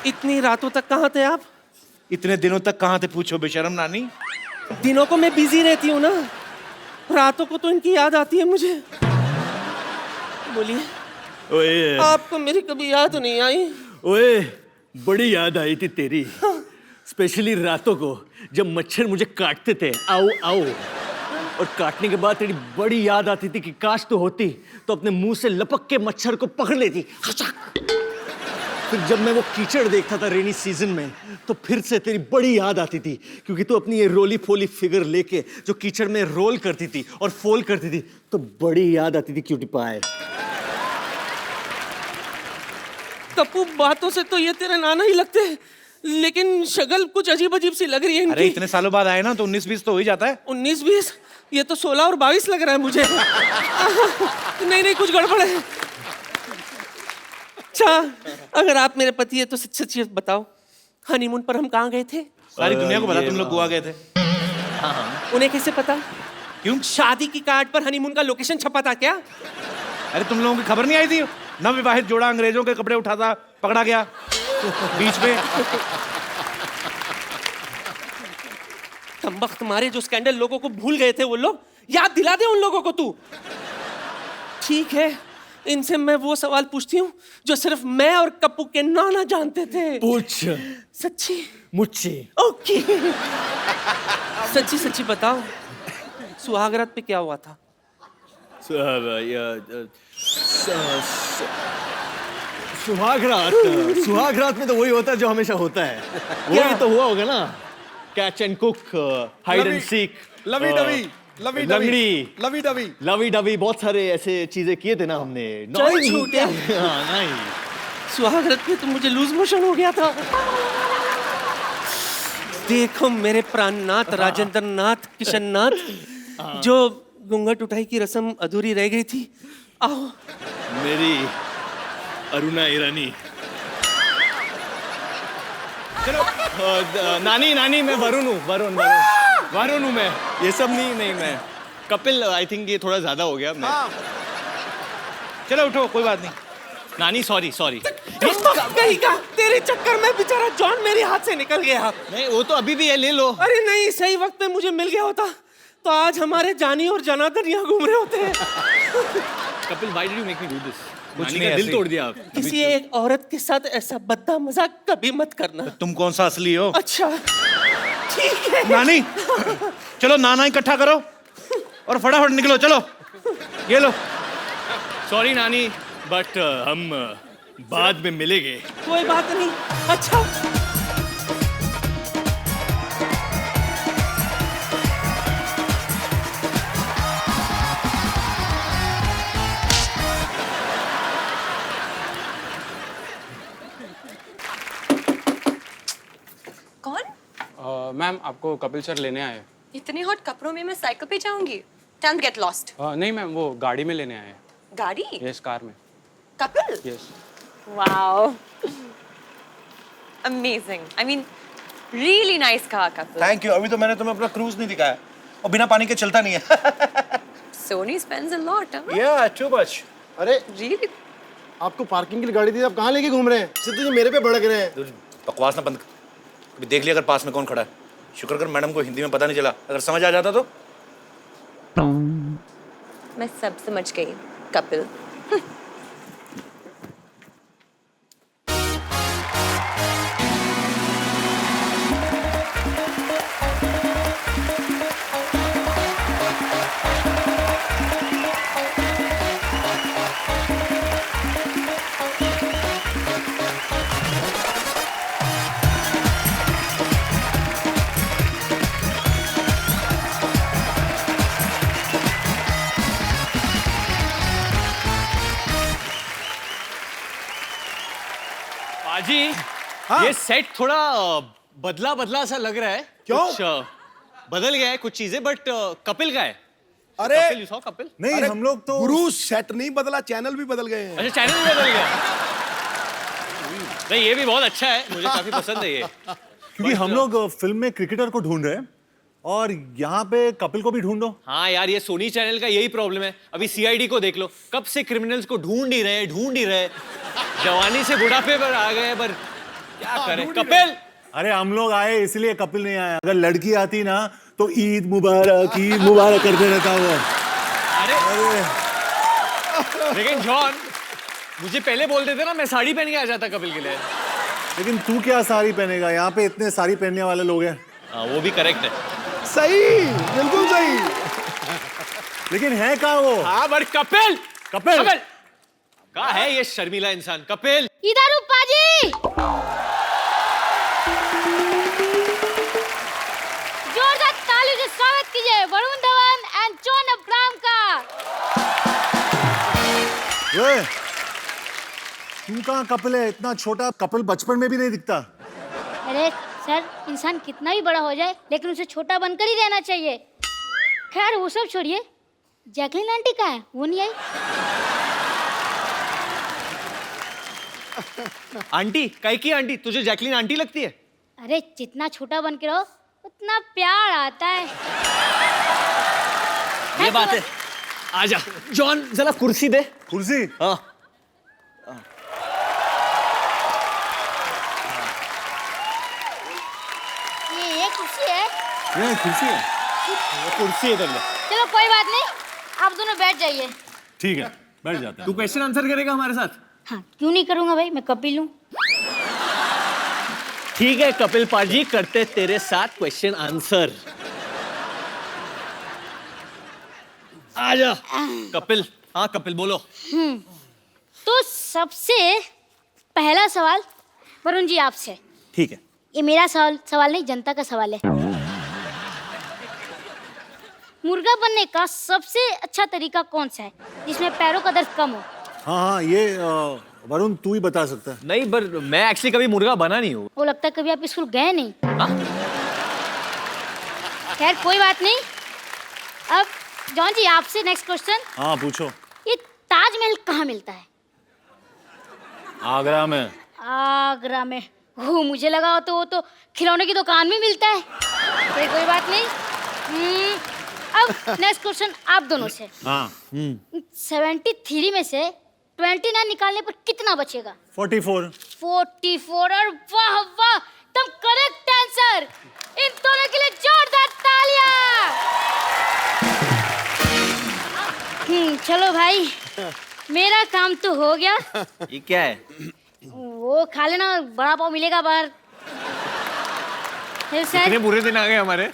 इतनी रातों तक कहाँ थे आप? इतने दिनों तक कहाँ थे पूछो बेशरम नानी। दिनों को मैं बिजी रहती हूँ ना, रातों को तो इनकी याद आती है मुझे। बोलिए, ओए आपको मेरी कभी याद नहीं आई? ओए, बड़ी याद आई थी तेरी, स्पेशली रातों को जब मच्छर मुझे काटते थे, आओ आओ, और काटने के बाद तेरी बड़ी याद आती थी कि काश तो होती तो अपने मुंह से लपक के मच्छर को पकड़ लेती। फिर जब मैं वो कीचड़ देखता था रेनी सीजन में, तो फिर से तेरी बड़ी याद आती थी, क्योंकि तू अपनी ये रोली फोली फिगर लेके जो कीचड़ में रोल करती थी और फोल करती थी, तो बड़ी याद आती थी क्यूटी पाए। कप्पू, बातों से तो ये तेरे नाना ही लगते हैं, लेकिन शक्ल कुछ अजीब अजीब सी लग रही है इनकी। अरे इतने सालों बाद आए ना तो 19-20 तो हो ही जाता है। 19-20? ये तो 16 और 22 लग रहा है मुझे। नहीं नहीं, कुछ गड़बड़ है। अच्छा, अगर आप मेरे पति है तो सच सच बताओ, हनीमून पर हम कहाँ गए थे? सारी दुनिया को पता तुम लोग गोवा गए थे। उन्हें कैसे पता? क्यों? शादी की कार्ड पर हनीमून का लोकेशन छपा था क्या? अरे तुम लोगों की खबर नहीं आई थी? नवविवाहित जोड़ा अंग्रेजों के कपड़े उठाता पकड़ा गया बीच में। तंबख्त मारे जो स्कैंडल लोगों को भूल गए थे वो लोग, याद दिला दे उन लोगों को तू। ठीक है, इनसे मैं वो सवाल पूछती हूँ जो सिर्फ मैं और कप्पू के नाना जानते थे। पूछ। सच्ची? मुझसे। ओके। सच्ची सच्ची बताओ, सुहागरात पे क्या हुआ था? सुहागरात में तो वही होता है जो हमेशा होता है। वही तो हुआ होगा ना, catch and cook, hide and seek, lovey dovey, लंगड़ी, लवी डवी, लवी डवी, बहुत सारे ऐसे चीजें किए थे ना हमने। चल छूटे। हाँ, नहीं। सुहागरात पे तो मुझे लूज मोशन हो गया था। देखो मेरे प्राणनाथ, राजेंद्र नाथ, किशन नाथ, जो घूंघट उठाई की रस्म अधूरी रह गई थी, आओ। मेरी अरुणा ईरानी। चलो। नानी नानी, मैं वरुण हूँ, वरुण हूँ मैं। ये सब नहीं मैं कपिल। आई थिंक ये थोड़ा ज्यादा हो गया। मैं चलो उठो, कोई बात नहीं। नानी सॉरी। कहीं का तेरे चक्कर में बेचारा जॉन मेरे हाथ से निकल गया। नहीं, वो तो अभी भी है, ले लो। अरे नहीं, सही वक्त पे मुझे मिल गया होता तो आज हमारे जानी और जनार्दन यहाँ घूम रहे होते हैं। Kapil, why did you make me do this? कुछ नानी नहीं, का दिल ऐसे तोड़ दिया आप। किसी एक औरत के साथ ऐसा बद्दा मजाक कभी मत करना। तुम कौन सा असली हो? अच्छा ठीक है। नानी, चलो नाना इकट्ठा करो और फटाफट निकलो। चलो, ये लो। सॉरी नानी, बट हम बाद में मिलेंगे। कोई बात नहीं। अच्छा, मैम, आपको कपिल सर लेने आए हैं। इतने हॉट कपड़ों में मैं साइकिल पे जाऊंगी? Time get lost. नहीं मैम, वो गाड़ी में लेने आए हैं। गाड़ी? यस, कार में। Kapil? Yes. Wow, amazing. I mean really nice car Kapil. Thank you. अभी तो मैंने तुम्हें अपना क्रूज नहीं दिखाया, और बिना पानी के चलता नहीं है। Soni spends a lot. या टू मच। अरे रियली? आपको पार्किंग के लिए गाड़ी दी, आप कहाँ लेके घूम रहे हैं? सिद्धू जी मेरे पे भड़क रहे हैं। बकवास ना बंद कर। अभी देख लिया अगर पास में कौन खड़ा है। शुक्र कर मैडम को हिंदी में पता नहीं चला, अगर समझ आ जाता तो। मैं सब समझ गई कपिल। पाजी, ये सेट थोड़ा बदला सा लग रहा है। क्यों? कुछ बदल गया है कुछ चीजें, बट कपिल का है। अरे कपिल, you saw कपिल? नहीं, हम लोग तो गुरु सेट नहीं बदला, चैनल भी बदल गए हैं। अच्छा, चैनल भी बदल गया। नहीं, ये भी बहुत अच्छा है, मुझे काफी पसंद है ये। क्योंकि हम लोग फिल्म में क्रिकेटर को ढूंढ रहे हैं और यहाँ पे कपिल को भी ढूंढो। हाँ यार, ये सोनी चैनल का यही प्रॉब्लम है। अभी सीआईडी को देख लो, कब से क्रिमिनल्स को ढूंढ ही रहे। जवानी से बुढ़ापे पर आ गए, पर क्या करें कपिल? अरे हम लोग आए इसलिए कपिल नहीं आया। अगर लड़की आती ना तो ईद मुबारक करते रहता वो। लेकिन जॉन, मुझे पहले बोल देते ना, मैं साड़ी पहन के आ जाता कपिल के लिए। लेकिन तू क्या साड़ी पहनेगा? यहाँ पे इतने साड़ी पहनने वाले लोग हैं। हाँ, वो भी करेक्ट है। सही, बिल्कुल सही। लेकिन है कहाँ वो? हाँ बट कपिल, कपिल कहाँ है ये शर्मीला इंसान? कपिल इधर पाजी, जोरदार तालियों से स्वागत कीजिए Varun Dhawan and John Abraham का। ये तू कहाँ कपिल है? इतना छोटा कपिल बचपन में भी नहीं दिखता। अरे सर, इंसान कितना भी बड़ा हो जाए लेकिन उसे छोटा बनकर ही रहना चाहिए। खैर वो सब छोड़िए, जैकलिन आंटी कहाँ है? वो नहीं आई। आंटी, काई की आंटी? तुझे जैकलिन आंटी लगती है? अरे जितना छोटा बन के रहो उतना प्यार आता है। ये बात है। आजा जॉन, जरा कुर्सी दे। कुर्सी? हाँ। ये कुर्सी है? ये कुर्सी है? कुर्सी इधर ले। चलो कोई बात नहीं, आप दोनों बैठ जाइए। ठीक है, बैठ जाते हैं। तू क्वेश्चन आंसर करेगा हमारे साथ? हाँ, क्यों नहीं करूंगा भाई, मैं कपिल हूँ। ठीक है कपिल पाजी, करते तेरे साथ क्वेश्चन आंसर। आजा कपिल। हाँ कपिल बोलो। तो सबसे पहला सवाल वरुण जी आपसे। ठीक है। ये मेरा सवाल नहीं, जनता का सवाल है। मुर्गा बनने का सबसे अच्छा तरीका कौन सा है जिसमें पैरों का दर्द कम हो? हाँ, ये वरुण तू ही बता सकता है। नहीं, पर मैं एक्चुअली कभी मुर्गा बना नहीं हूँ। वो लगता है कभी आप स्कूल गए नहीं। हाँ? खैर कोई बात नहीं। अब जॉन जी आपसे नेक्स्ट क्वेश्चन। हाँ पूछो। ये ताजमहल कहाँ मिलता है? आगरा में। आगरा में? वो मुझे लगा वो तो खिलौने की दुकान में मिलता है। कोई बात नहीं। अब नेक्स्ट क्वेश्चन आप दोनों से। हाँ। 73 में से 29 निकालने पर कितना बचेगा? 44। 44। और वाह वाह, तुम करेक्ट आंसर। इन दोनों के लिए जोरदार तालियां। चलो भाई, मेरा काम तो हो गया। ये क्या है? वो खा लेना, बड़ा पाव मिलेगा बाहर। कितने बुरे दिन आ गए हमारे।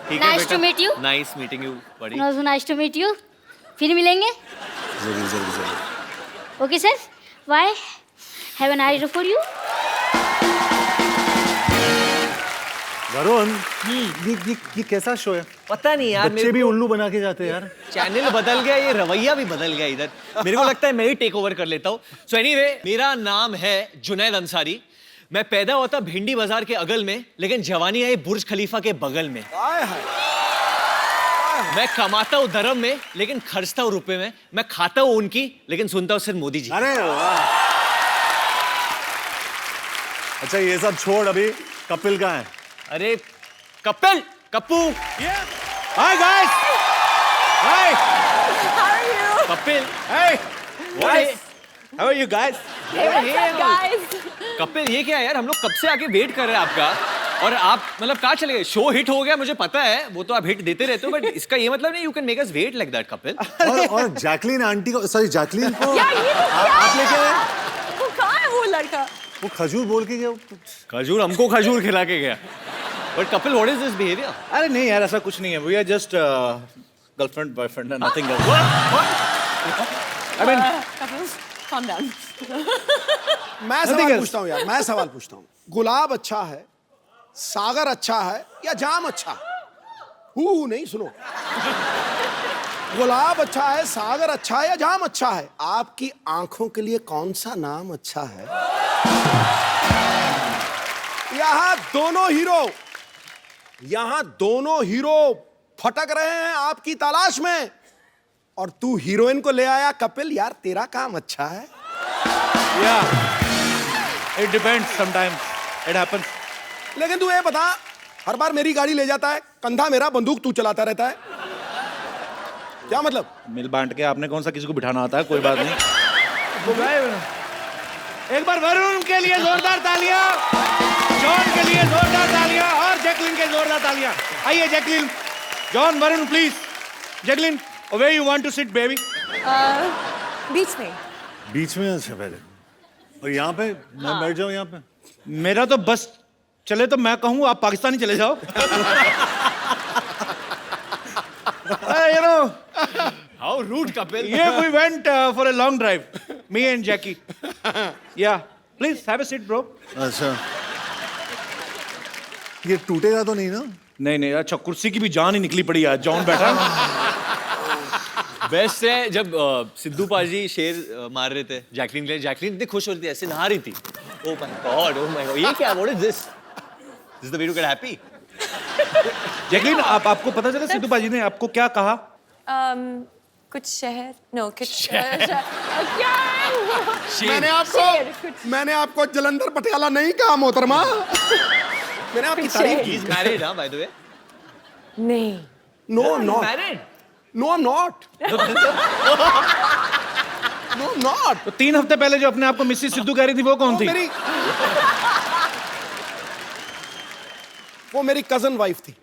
Nice to meet you. Nice meeting you, buddy. Nice to meet you. फिर मिलेंगे। जरूर। Okay sir, bye. Have a nice day for you. Varun, ये कैसा शो है? पता नहीं यार, बच्चे भी उल्लू बना के जाते हैं यार। चैनल बदल गया, ये रवैया भी बदल गया इधर। मेरे को लगता है मैं ही टेक ओवर कर लेता हूँ। सो एनीवे, मेरा नाम है जुनैद अंसारी। मैं पैदा होता भिंडी बाजार के अगल में, लेकिन जवानी आई बुर्ज खलीफा के बगल में। मैं कमाता हूँ धर्म में, लेकिन खर्चता हूँ रुपए में। मैं खाता हूँ उनकी, लेकिन सुनता हूँ सिर्फ मोदी जी। अरे वाह। अच्छा ये सब छोड़, अभी कपिल कहाँ है? अरे Kapil, Kappu. Hi guys. Hi. Kapil, Hey. How are you guys? Kapil ये क्या है यार? हम लोग कब से आके वेट कर रहे हैं आपका, और आप मतलब कहाँ चले गए? शो हिट हो गया, मुझे पता है, वो तो आप हिट देते रहते हो, बट इसका ये मतलब नहीं you can make us wait like that Kapil. और जैकलिन आंटी को, सॉरी जैकलिन को यार ये तो क्या आप लेके आए? वो कहाँ है वो लड़का? वो खजूर बोल के गया। खजूर हमको खजूर खिला के गया। But Kapil what is this behaviour? अरे नहीं यार, ऐसा कुछ नहीं है। We are just girlfriend boyfriend, nothing else. I mean Calm down. मैं सवाल पूछता हूँ यार, मैं सवाल पूछता हूँ। गुलाब अच्छा है, सागर अच्छा है या जाम अच्छा है? हु नहीं, सुनो। गुलाब अच्छा है, सागर अच्छा है या जाम अच्छा है? आपकी आंखों के लिए कौन सा नाम अच्छा है? यहां दोनों हीरो फटक रहे हैं आपकी तलाश में, और तू हीरोइन को ले आया। कपिल यार, तेरा काम अच्छा है। yeah, it depends sometimes. It happens. लेकिन तू ये बता, हर बार मेरी गाड़ी ले जाता है, कंधा मेरा, बंदूक तू चलाता रहता है, क्या मतलब? मिल बांट के आपने कौन सा किसी को बिठाना आता है, कोई बात नहीं। एक बार वरुण के लिए जोरदार तालियां। जोरदार तालियां। आइए Jacqueline, John, Varun please. Jacqueline, where you want to sit baby? बीच में। बीच में अच्छा पहले, और यहाँ पे मैं बैठ जाऊँ यहाँ पे। मेरा तो बस चले तो मैं कहूँ आप पाकिस्तानी चले जाओ। You know, How rude, Kapil. yeah, we went for a long drive, me and Jackie. Yeah, please have a seat, bro. अच्छा, ये टूटेगा तो नहीं ना? नहीं नहीं, अच्छा कुर्सी की भी जान ही निकली पड़ी आज। जॉन बैठा। बेस्ट है जब सिद्धू पाजी शेर मार रहे थे जैकलिन के लिए, जैकलिन इतनी खुश हो रही थी, ऐसे नहा रही थी। Oh my god, oh my god, ये क्या, what is this? This is the way to get happy. Jacqueline, आपको पता चला सिद्धू पाजी ने आपको क्या कहा? कुछ शहर, नो कुछ मैंने आपको जलंधर पटियाला नहीं कहा मोहतरमा। मैंने आपकी तारीफ ही इज मैरिड, हां, बाय द वे। नहीं। No not married? No I am not. No not. तो 3 हफ्ते पहले जो अपने आप को मिसेस सिद्धू कह रही थी वो कौन थी? वो मेरी कजन वाइफ थी।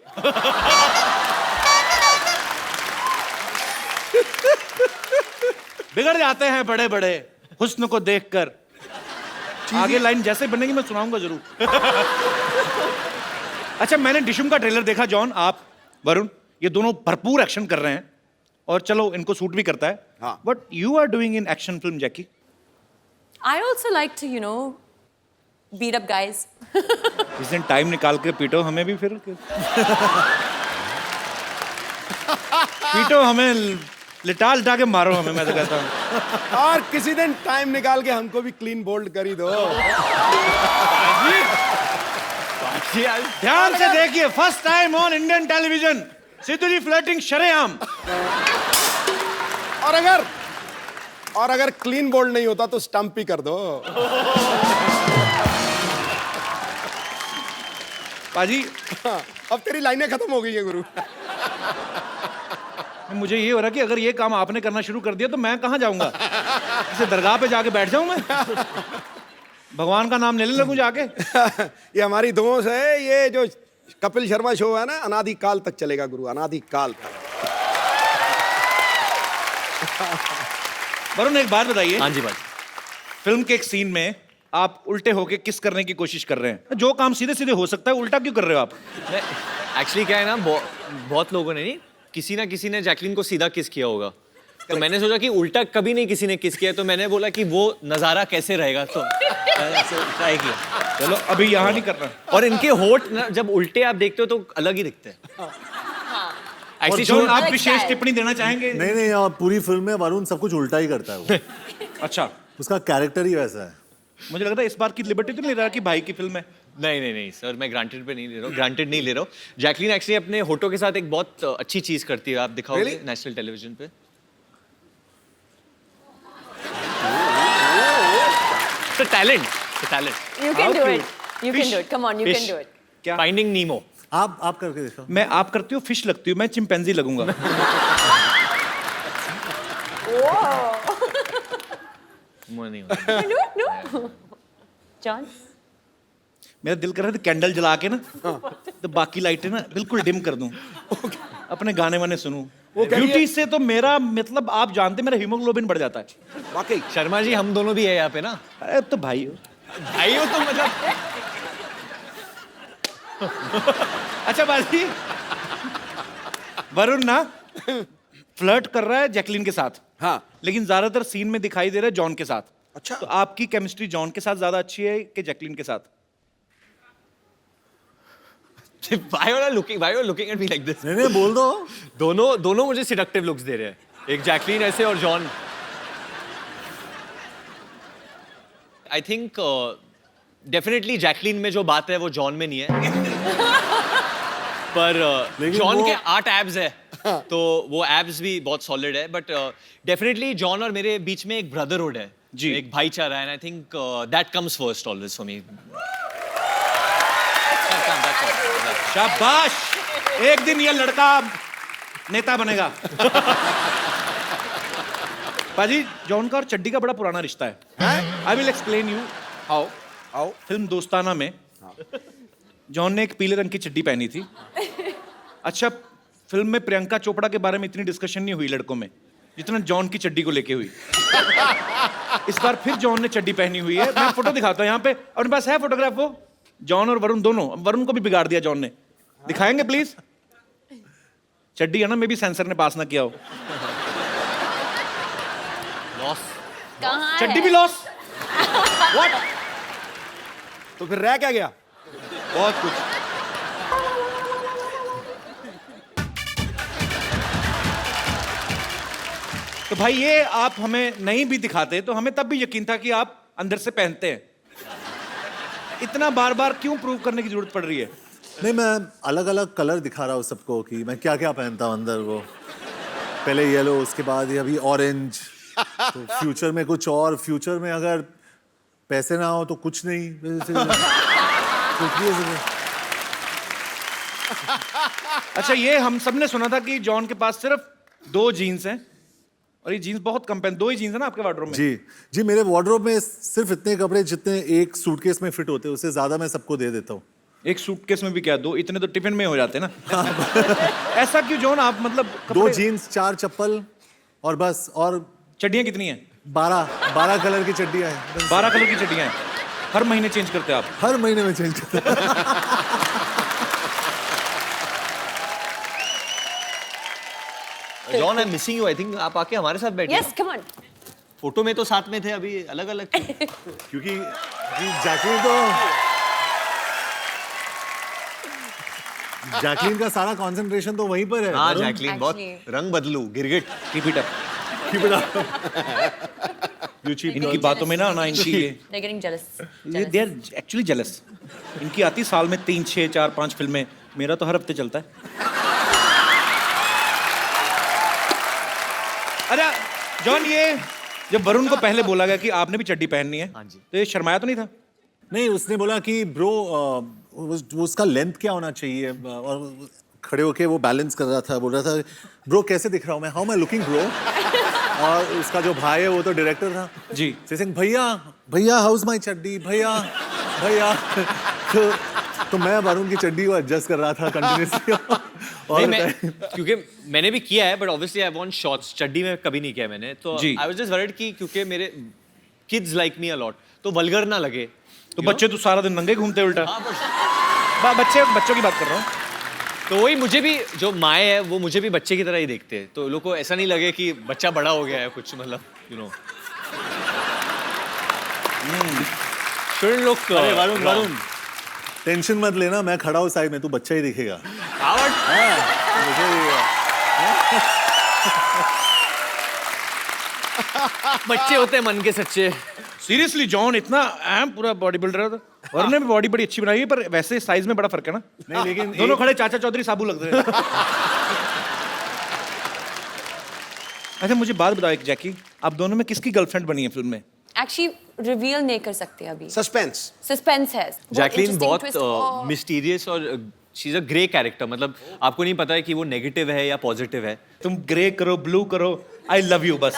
बिगड़ जाते हैं बड़े बड़े हुस्न को देखकर। आगे लाइन जैसे बनेगी मैं सुनाऊंगा जरूर। अच्छा, मैंने डिशुम का ट्रेलर देखा। जॉन, आप, वरुण, ये दोनों भरपूर एक्शन कर रहे हैं और चलो इनको सूट भी करता है। हाँ। But you are doing in action film Jackie. I also like to, you know, beat up guys. इस दिन टाइम निकाल के पीटो हमें भी फिर। पीटो हमें, लिटा लिटा के मारो हमें, मैं तो कहता हूँ। और किसी दिन टाइम निकाल के हमको भी क्लीन बोल्ड कर ही दो। ध्यान से देखिए, first time on Indian television, Sidhu ji flirting शरेआम। और अगर क्लीन बोल्ड नहीं होता तो स्टंप ही कर दो। पाजी, अब तेरी लाइनें खत्म हो गई है गुरु। मुझे ये हो रहा है कि अगर ये काम आपने करना शुरू कर दिया तो मैं कहाँ जाऊंगा? इसे दरगाह पे जाके बैठ जाऊं मैं? भगवान का नाम लेने लगूं जाके? ये हमारी दोस्त है, ये जो कपिल शर्मा शो है ना, अनादि काल तक चलेगा गुरु, अनादि काल तक। वरुण, एक बात बताइए। हाँ जी भाई। फिल्म के एक सीन में आप उल्टे होके किस करने की कोशिश कर रहे हैं? जो काम सीधे सीधे हो सकता है उल्टा क्यों कर रहे हो आप? एक्चुअली क्या है ना, बहुत लोगों ने नहीं, किसी ना किसी ने जैकलिन को सीधा किस किया होगा, तो मैंने सोचा कि उल्टा कभी नहीं किसी ने किस किया, तो मैंने बोला कि वो नजारा कैसे रहेगा, तो ट्राई किया। चलो अभी यहाँ नहीं करना। और इनके होठ ना जब उल्टे आप देखते हो तो अलग ही दिखते हैं। और जॉन, आप विशेष टिप्पणी देना चाहेंगे? नहीं नहीं, आप पूरी फिल्म में वरुण सब कुछ उल्टा ही करता है वो। अच्छा, उसका कैरेक्टर ही वैसा है। मुझे लग रहा है इस बार की लिबर्टी तो नहीं ले रहा कि भाई की फिल्म है। नहीं सर, मैं ग्रांटेड पे नहीं ले रहा हूँ, ग्रांटेड नहीं ले रहा हूँ। जैकलिन एक्चुअली अपने होठों के साथ एक बहुत अच्छी चीज करती है, आप दिखाओगे Really? नेशनल टेलीविजन पे। Talent. You can do it. You can do it. Come on, you can do it. क्या? फाइंडिंग नीमो। आप करके देखो। मैं आप करती हूँ, फिश लगती हूँ, मैं चिंपैंजी लगूंगा। नहीं होता। No. John? मेरा दिल कर रहा था कैंडल जला के ना तो बाकी लाइटें ना बिल्कुल डिम कर दूं, अपने गाने वाने सुनूं। ब्यूटी से तो मेरा मतलब आप जानते, मेरा हीमोग्लोबिन बढ़ जाता है। वाकई शर्मा जी, हम दोनों भी है यहाँ पे ना। अरे तो भाई हो। भाई हो तो मतलब। अच्छा बाजी, वरुण ना फ्लर्ट कर रहा है जैकलिन के साथ, हाँ। लेकिन ज्यादातर सीन में दिखाई दे रहा है जॉन के साथ। अच्छा। तो आपकी केमिस्ट्री जॉन के साथ ज्यादा अच्छी है कि जैकलिन के साथ? Why are you looking at me like this? नहीं बोल दो। दोनों मुझे सिडक्टिव लुक्स दे रहे हैं, एक जैकलिन ऐसे और John. I think definitely Jacqueline में जो बात है वो जॉन में नहीं है। पर जॉन के 8 एब्स है, तो वो एब्स भी बहुत सॉलिड है। बट डेफिनेटली जॉन और मेरे बीच में एक ब्रदरहुड है जी, एक भाईचारा है। I think that comes first always for me. शाबाश, एक दिन ये लड़का नेता बनेगा। पाजी, जॉन का और चड्डी का बड़ा पुराना रिश्ता है। I will explain you how. Film दोस्ताना में जॉन ने एक पीले रंग की चड्डी पहनी थी। अच्छा, फिल्म में प्रियंका चोपड़ा के बारे में इतनी डिस्कशन नहीं हुई लड़कों में जितना जॉन की चड्डी को लेके हुई। इस बार फिर जॉन ने चड्डी पहनी हुई है। मैं फोटो दिखाता हूँ यहाँ पे, अपने पास है फोटोग्राफ वो, जॉन और वरुण दोनों। वरुण को भी बिगाड़ दिया जॉन ने। दिखाएंगे प्लीज? चड्डी है ना, मे भी सेंसर ने पास ना किया हो। कहाँ चड्डी है? भी लॉस। व्हाट? तो फिर रह क्या गया? बहुत कुछ। तो भाई ये आप हमें नहीं भी दिखाते तो हमें तब भी यकीन था कि आप अंदर से पहनते हैं। इतना बार बार क्यों प्रूव करने की जरूरत पड़ रही है? नहीं, मैं अलग अलग कलर दिखा रहा हूँ सबको कि मैं क्या क्या पहनता हूँ अंदर। वो पहले येलो, उसके बाद ये अभी ऑरेंज, तो फ्यूचर में कुछ और। फ्यूचर में अगर पैसे ना हो तो कुछ नहीं। अच्छा, ये हम सब ने सुना था कि जॉन के पास सिर्फ 2 जीन्स हैं और ये जीन्स बहुत कम पहन। 2 ही जीन्स है ना आपके वार्डरोब में? जी जी, मेरे वार्डरोब में सिर्फ इतने कपड़े जितने एक सूटकेस में फिट होते हैं, उससे ज्यादा मैं सबको दे देता हूँ। एक सूटकेस में भी क्या 2? इतने तो टिफिन में हो जाते हैं ना। ऐसा क्यों जॉन? आप मतलब 2 जीन्स, 4 चप्पल और बस। और चड्डियां कितनी हैं? 12 कलर की चड्डियां हैं। 12 कलर की चड्डियां हैं। हर महीने चेंज करते हैं आप? हर महीने में चेंज करता हूं। John, I am missing you. I think आप आके हमारे साथ बैठे। Yes, come on. फोटो में तो साथ में थे, अभी अलग अलग। क्योंकि जैकलीन का सारा कंसंट्रेशन तो वहीं पर है। हाँ, जैकलीन बहुत Actually. रंग बदलू, गिरगिट। Keep it up. इनकी बातों में ना इनकी They're getting jealous. ये दे आर एक्चुअली जेलस। इनकी आती साल में 3, 6, 4, 5 फिल्में। मेरा तो हर हफ्ते चलता है। अरे जॉन, ये जब वरुण को पहले बोला गया कि आपने भी चड्डी पहननी है, हाँ जी। तो ये शर्माया तो नहीं था? नहीं, उसने बोला कि ब्रो उसका लेंथ क्या होना चाहिए, और खड़े होके वो बैलेंस कर रहा था। बोल रहा था, ब्रो कैसे दिख रहा हूँ मैं, how am I looking bro. और उसका जो भाई है वो तो डायरेक्टर था जी। सिंह, भैया भैया हाउस माई चड्डी, भैया भैया। तो मैं वरुण की चड्डी को एडजस्ट कर रहा था कंटिन्यूअसली। नहीं, मैं क्योंकि मैंने भी किया है, but obviously I want shorts. चड्डी में कभी नहीं किया मैंने, तो जी। आई वाज जस्ट वरीड कि क्योंकि मेरे kids like me a lot, तो वल्गर ना लगे। तो बच्चे तो सारा दिन नंगे घूमते उल्टा। बच्चों की बात कर रहा हूँ। तो वही, मुझे भी जो माए है वो मुझे भी बच्चे की तरह ही देखते हैं, तो लोग को ऐसा नहीं लगे कि बच्चा बड़ा हो गया है कुछ, मतलब यू नो। Shouldn't look, अरे वरुण wrong. वरुण, टेंशन मत लेना, मैं खड़ा हूँ साइड में, तू बच्चा ही दिखेगा। Howard, मुझे भी- बच्चे होते हैं मन के सच्चे। सीरियसली जॉन इतना अहम पूरा बॉडी बिल्डर था। वरुण ने भी बॉडी बड़ी अच्छी बनाई है, पर वैसे साइज में बड़ा फर्क है ना। नहीं, लेकिन दोनों खड़े चाचा चौधरी साबू लग रहे हैं। अच्छा, मुझे बात बताओ एक, जैकी, आप दोनों में किसकी गर्लफ्रेंड बनी है फिल्म में? Actually, reveal नहीं कर सकते अभी. सस्पेंस। Suspense है. जैकलीन interesting बहुत twist. Oh. मिस्टीरियस और she is a grey character, मतलब आपको नहीं पता है कि वो नेगेटिव है या पॉजिटिव है। तुम ग्रे करो, ब्लू करो, आई लव यू बस।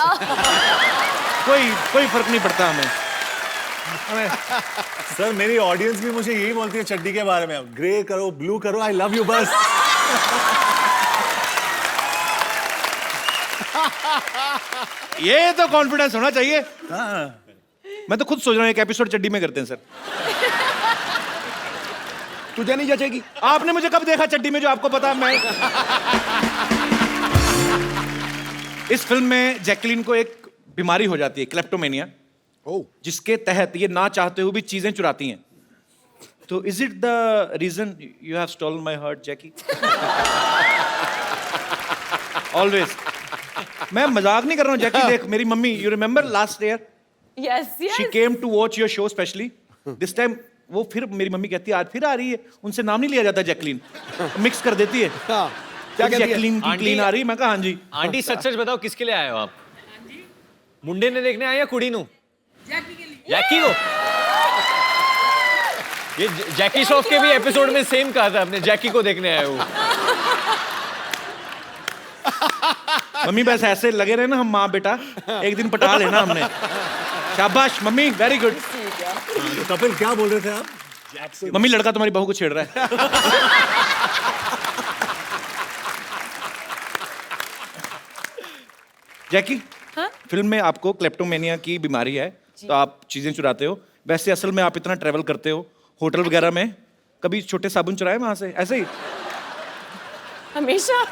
कोई फर्क नहीं पड़ता हमें। सर, मेरी ऑडियंस भी मुझे यही बोलती है चड्डी के बारे में, ग्रे करो, ब्लू करो, आई लव यू बस। ये तो कॉन्फिडेंस होना चाहिए। मैं तो खुद सोच रहा हूँ एक एपिसोड चड्डी में करते हैं सर। तुझे नहीं जचेगी। आपने मुझे कब देखा चड्डी में जो आपको पता? मैं इस फिल्म में जैकलीन को एक बीमारी हो जाती है, क्लेप्टोमेनिया, जिसके तहत ये ना चाहते हुए भी चीजें चुराती हैं। तो is it the reason you have stolen my heart Jackie? Always. मैं मजाक नहीं कर रहा हूँ जैकी। देख मेरी mummy, you remember last year Yes, yes. She came to watch your show specially. This time वो फिर मेरी मम्मी कहती है आज फिर आ रही है, उनसे नाम नहीं लिया जाता जैकलीन, मिक्स कर देती है। हाँ, क्या कहती है? जैकलीन की क्लीन आ रही। मैं कहा हाँ जी। आंटी सच सच बताओ, किसके लिए आए हो आप? मुंडे ने देखने आए या कुड़ी नु? जैकी को। ये जैकी श्रॉफ के भी एपिसोड में सेम कहा था आपने, जैकी को देखने आए हो। मम्मी बस ऐसे लगे रहे ना हम माँ बेटा, एक दिन पटा लेना हमने। शाबाश मम्मी, वेरी गुड। कपिल, क्या बोल रहे थे आप? मम्मी लड़का तुम्हारी बहू को छेड़ रहा है। जैकी, हाँ? फिल्म में आपको क्लेप्टोमेनिया की बीमारी है, तो आप चीजें चुराते हो। वैसे असल में आप इतना ट्रेवल करते हो, होटल वगैरह में कभी छोटे साबुन चुराए वहां से, ऐसे ही? हमेशा।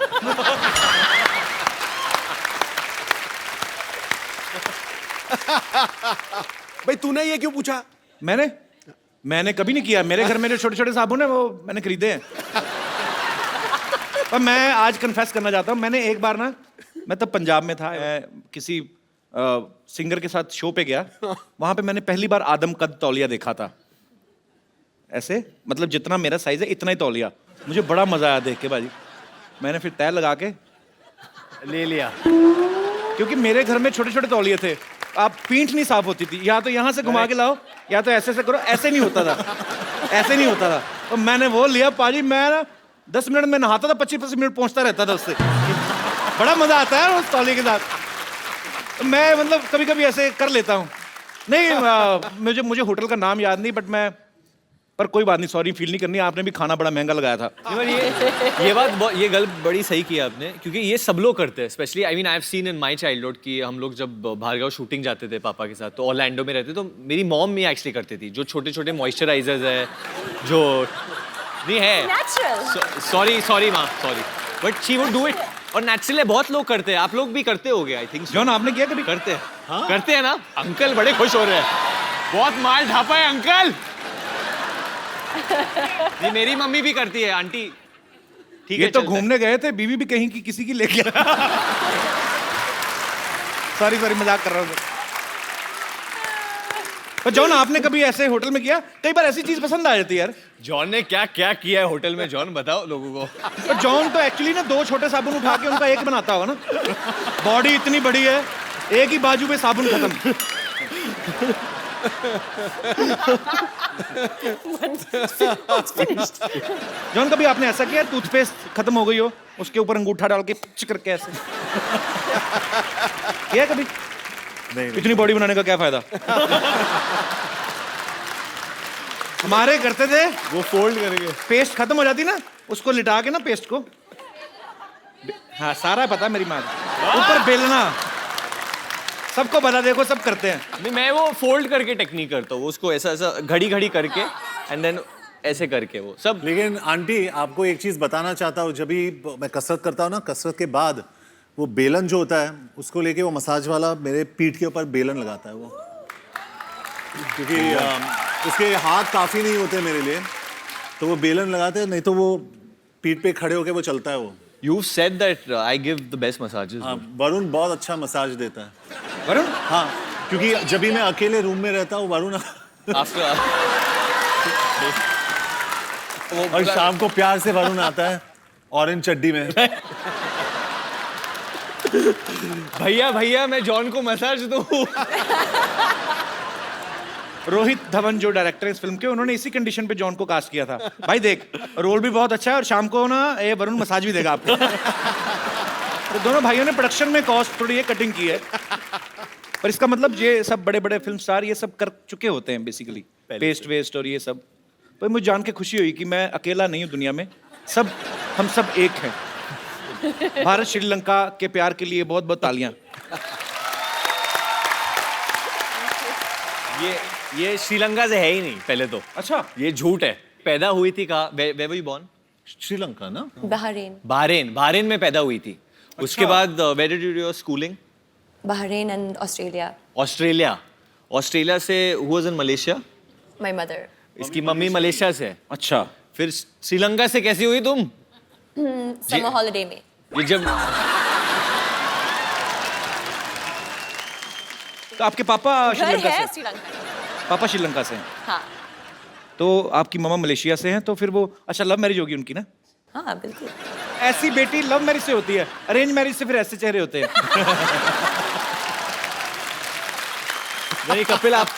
भाई तूने ये क्यों पूछा? मैंने कभी नहीं किया। मेरे घर में जो छोटे छोटे साबुन है वो मैंने खरीदे हैं। पर मैं आज कन्फेस करना चाहता हूँ, मैंने एक बार ना, मैं तब पंजाब में था, मैं किसी सिंगर के साथ शो पे गया, वहां पे मैंने पहली बार आदम कद तौलिया देखा था। ऐसे मतलब जितना मेरा साइज है इतना ही तौलिया। मुझे बड़ा मजा आया देख के भाजी। मैंने फिर तय लगा के ले लिया, क्योंकि मेरे घर में छोटे छोटे तौलिए थे। आप पीठ नहीं साफ होती थी, या तो यहाँ से घुमा के लाओ या तो ऐसे से करो, ऐसे नहीं होता था, ऐसे नहीं होता था। तो मैंने वो लिया पाजी, मैं ना 10 मिनट में नहाता था, 25-25 मिनट पहुंचता रहता था उससे। बड़ा मजा आता है उस तौलिए के साथ। मैं मतलब कभी कभी ऐसे कर लेता हूँ। नहीं मुझे होटल का नाम याद नहीं, बट मैं, पर कोई बात नहीं, सॉरी फील नहीं करनी। आपने भी खाना बड़ा महंगा लगाया था। ये गल बड़ी सही की आपने, क्योंकि ये सब लोग करते हैं। Specially I have seen in my childhood कि हम लोग जब भार्गव शूटिंग जाते थे पापा के साथ, तो ऑरलैंडो में रहते, तो मेरी मॉम भी एक्चुअली करती थी। जो छोटे छोटे मॉइस्चराइजर्स है, जो नहीं है, Natural. सॉरी माँ, sorry, but she would do it. और नेचुरली बहुत लोग करते हैं, आप लोग भी करते होगे आई थिंक। जॉन, आपने किया कभी? करते हैं, करते हैं ना। अंकल बड़े खुश हो रहे हैं, बहुत माल ढापा है अंकल। नहीं, मेरी मम्मी भी करती है, आंटी। ठीक ये है, तो चलता है। घूमने गए थे, बीवी भी कहीं की किसी की ले गया। सॉरी मजाक कर रहा हूँ। पर जॉन, आपने कभी ऐसे होटल में किया? कई बार ऐसी चीज पसंद आ जाती है यार। जॉन ने क्या क्या किया है होटल में, जॉन बताओ लोगों को। पर जॉन तो एक्चुअली ना 2 छोटे साबुन उठा के उनका एक बनाता होगा ना। बॉडी इतनी बड़ी है, एक ही बाजू पे साबुन खत्म। जॉन, कभी आपने ऐसा किया टूथपेस्ट खत्म हो गई हो, उसके ऊपर अंगूठा डाल के पिच करके ऐसे किया कभी? नहीं, इतनी बॉडी बनाने का क्या फायदा? हमारे करते थे, वो फोल्ड करके। पेस्ट खत्म हो जाती ना, उसको लिटा के ना पेस्ट को, हाँ सारा पता मेरी माँ, ऊपर बेलना, सबको बता, देखो सब करते हैं। नहीं, मैं वो फोल्ड करके टेक्निक करता हूँ, उसको ऐसा ऐसा घड़ी घड़ी करके एंड देन ऐसे करके वो सब। लेकिन आंटी आपको एक चीज बताना चाहता हूँ, जब भी मैं कसरत करता हूँ ना, कसरत के बाद वो बेलन जो होता है उसको लेके वो मसाज वाला मेरे पीठ के ऊपर बेलन लगाता है वो, क्योंकि उसके हाथ काफी नहीं होते मेरे लिए, तो वो बेलन लगाते हैं, नहीं तो वो पीठ पे खड़े होके वो चलता है वो। You said that I give the best massages. हाँ, वरुण बहुत अच्छा मसाज देता है। वरुण? हाँ, क्योंकि जब भी मैं अकेले रूम में रहता हूँ वरुण After और शाम को प्यार से वरुण आता है ऑरेंज चड्डी में। भैया मैं जॉन को मसाज दूं। रोहित धवन जो डायरेक्टर है इस फिल्म के, उन्होंने इसी कंडीशन पे जॉन को कास्ट किया था। भाई देख, रोल भी बहुत अच्छा है और शाम को ना ये वरुण मसाज भी देगा आपको। तो दोनों भाइयों ने प्रोडक्शन में कॉस्ट थोड़ी ये कटिंग की है, पर इसका मतलब ये सब बड़े बड़े फिल्म स्टार ये सब कर चुके होते हैं बेसिकली, पेस्ट वेस्ट और ये सब। पर मुझे जान के खुशी हुई कि मैं अकेला नहीं हूँ दुनिया में, हम सब एक हैं। भारत श्रीलंका के प्यार के लिए बहुत बहुत तालियां। ये श्रीलंका से है ही नहीं पहले तो। अच्छा, ये झूठ है। पैदा हुई थी कहाँ? Where were you born? Sri Lanka ना? Bahrain. बहरीन में पैदा हुई थी। उसके बाद where did you do your schooling? Bahrain and Australia. Australia से who was in Malaysia? My mother. इसकी मम्मी मलेशिया से है। अच्छा। फिर श्रीलंका से कैसी हुई तुम? Summer holiday में. ये जब तो आपके पापा घर श्रीलंका है से? श्रीलंका. पापा श्रीलंका से हैं। हाँ. तो आपकी मामा मलेशिया से हैं, तो फिर वो अच्छा लव मैरिज होगी उनकी ना? हाँ बिल्कुल. ऐसी बेटी लव मैरिज से होती है, अरेंज मैरिज से फिर ऐसे चेहरे होते हैं। नहीं कपिल, आप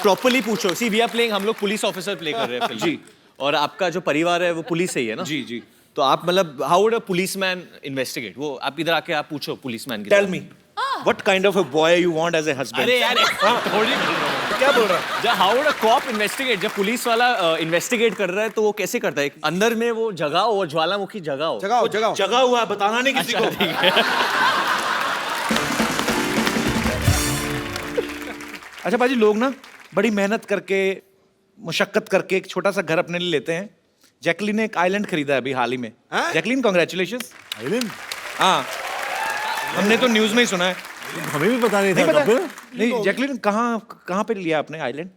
प्रॉपर्ली पूछो। सी वी आर प्लेइंग, हम लोग पुलिस ऑफिसर प्ले कर रहे हैं फिल्म। जी। और आपका जो परिवार है वो पुलिस से ही है ना? जी जी। तो आप मतलब how would a policeman investigate? वो आप इधर आके आप पूछो पुलिसमैन की। Tell me what kind of a boy you want as a husband. अरे यार थोड़ी क्या बोल रहा है? जब how would a cop investigate? जब पुलिस वाला इन्वेस्टिगेट कर रहा है तो वो कैसे करता है? अंदर में वो जगह हो, वो ज्वालामुखी जगह हो। जगाओ जगाओ। जगा हुआ है, बताना नहीं किसी को। ठीक है। अच्छा बाजी, लोग ना बड़ी मेहनत करके, मुशक्कत करके एक छोटा सा घर अपने लिए लेते हैं। जैकलीन ने एक आइलैंड खरीदा है अभी हाल ही में। हैं? Jacqueline, congratulations. आइलैंड? हाँ, हमने तो न्यूज में ही सुना है। हमें भी पता नहीं नहीं था पता? कपिल। नहीं, जैकलीन कहाँ पे लिया आपने आइलैंड?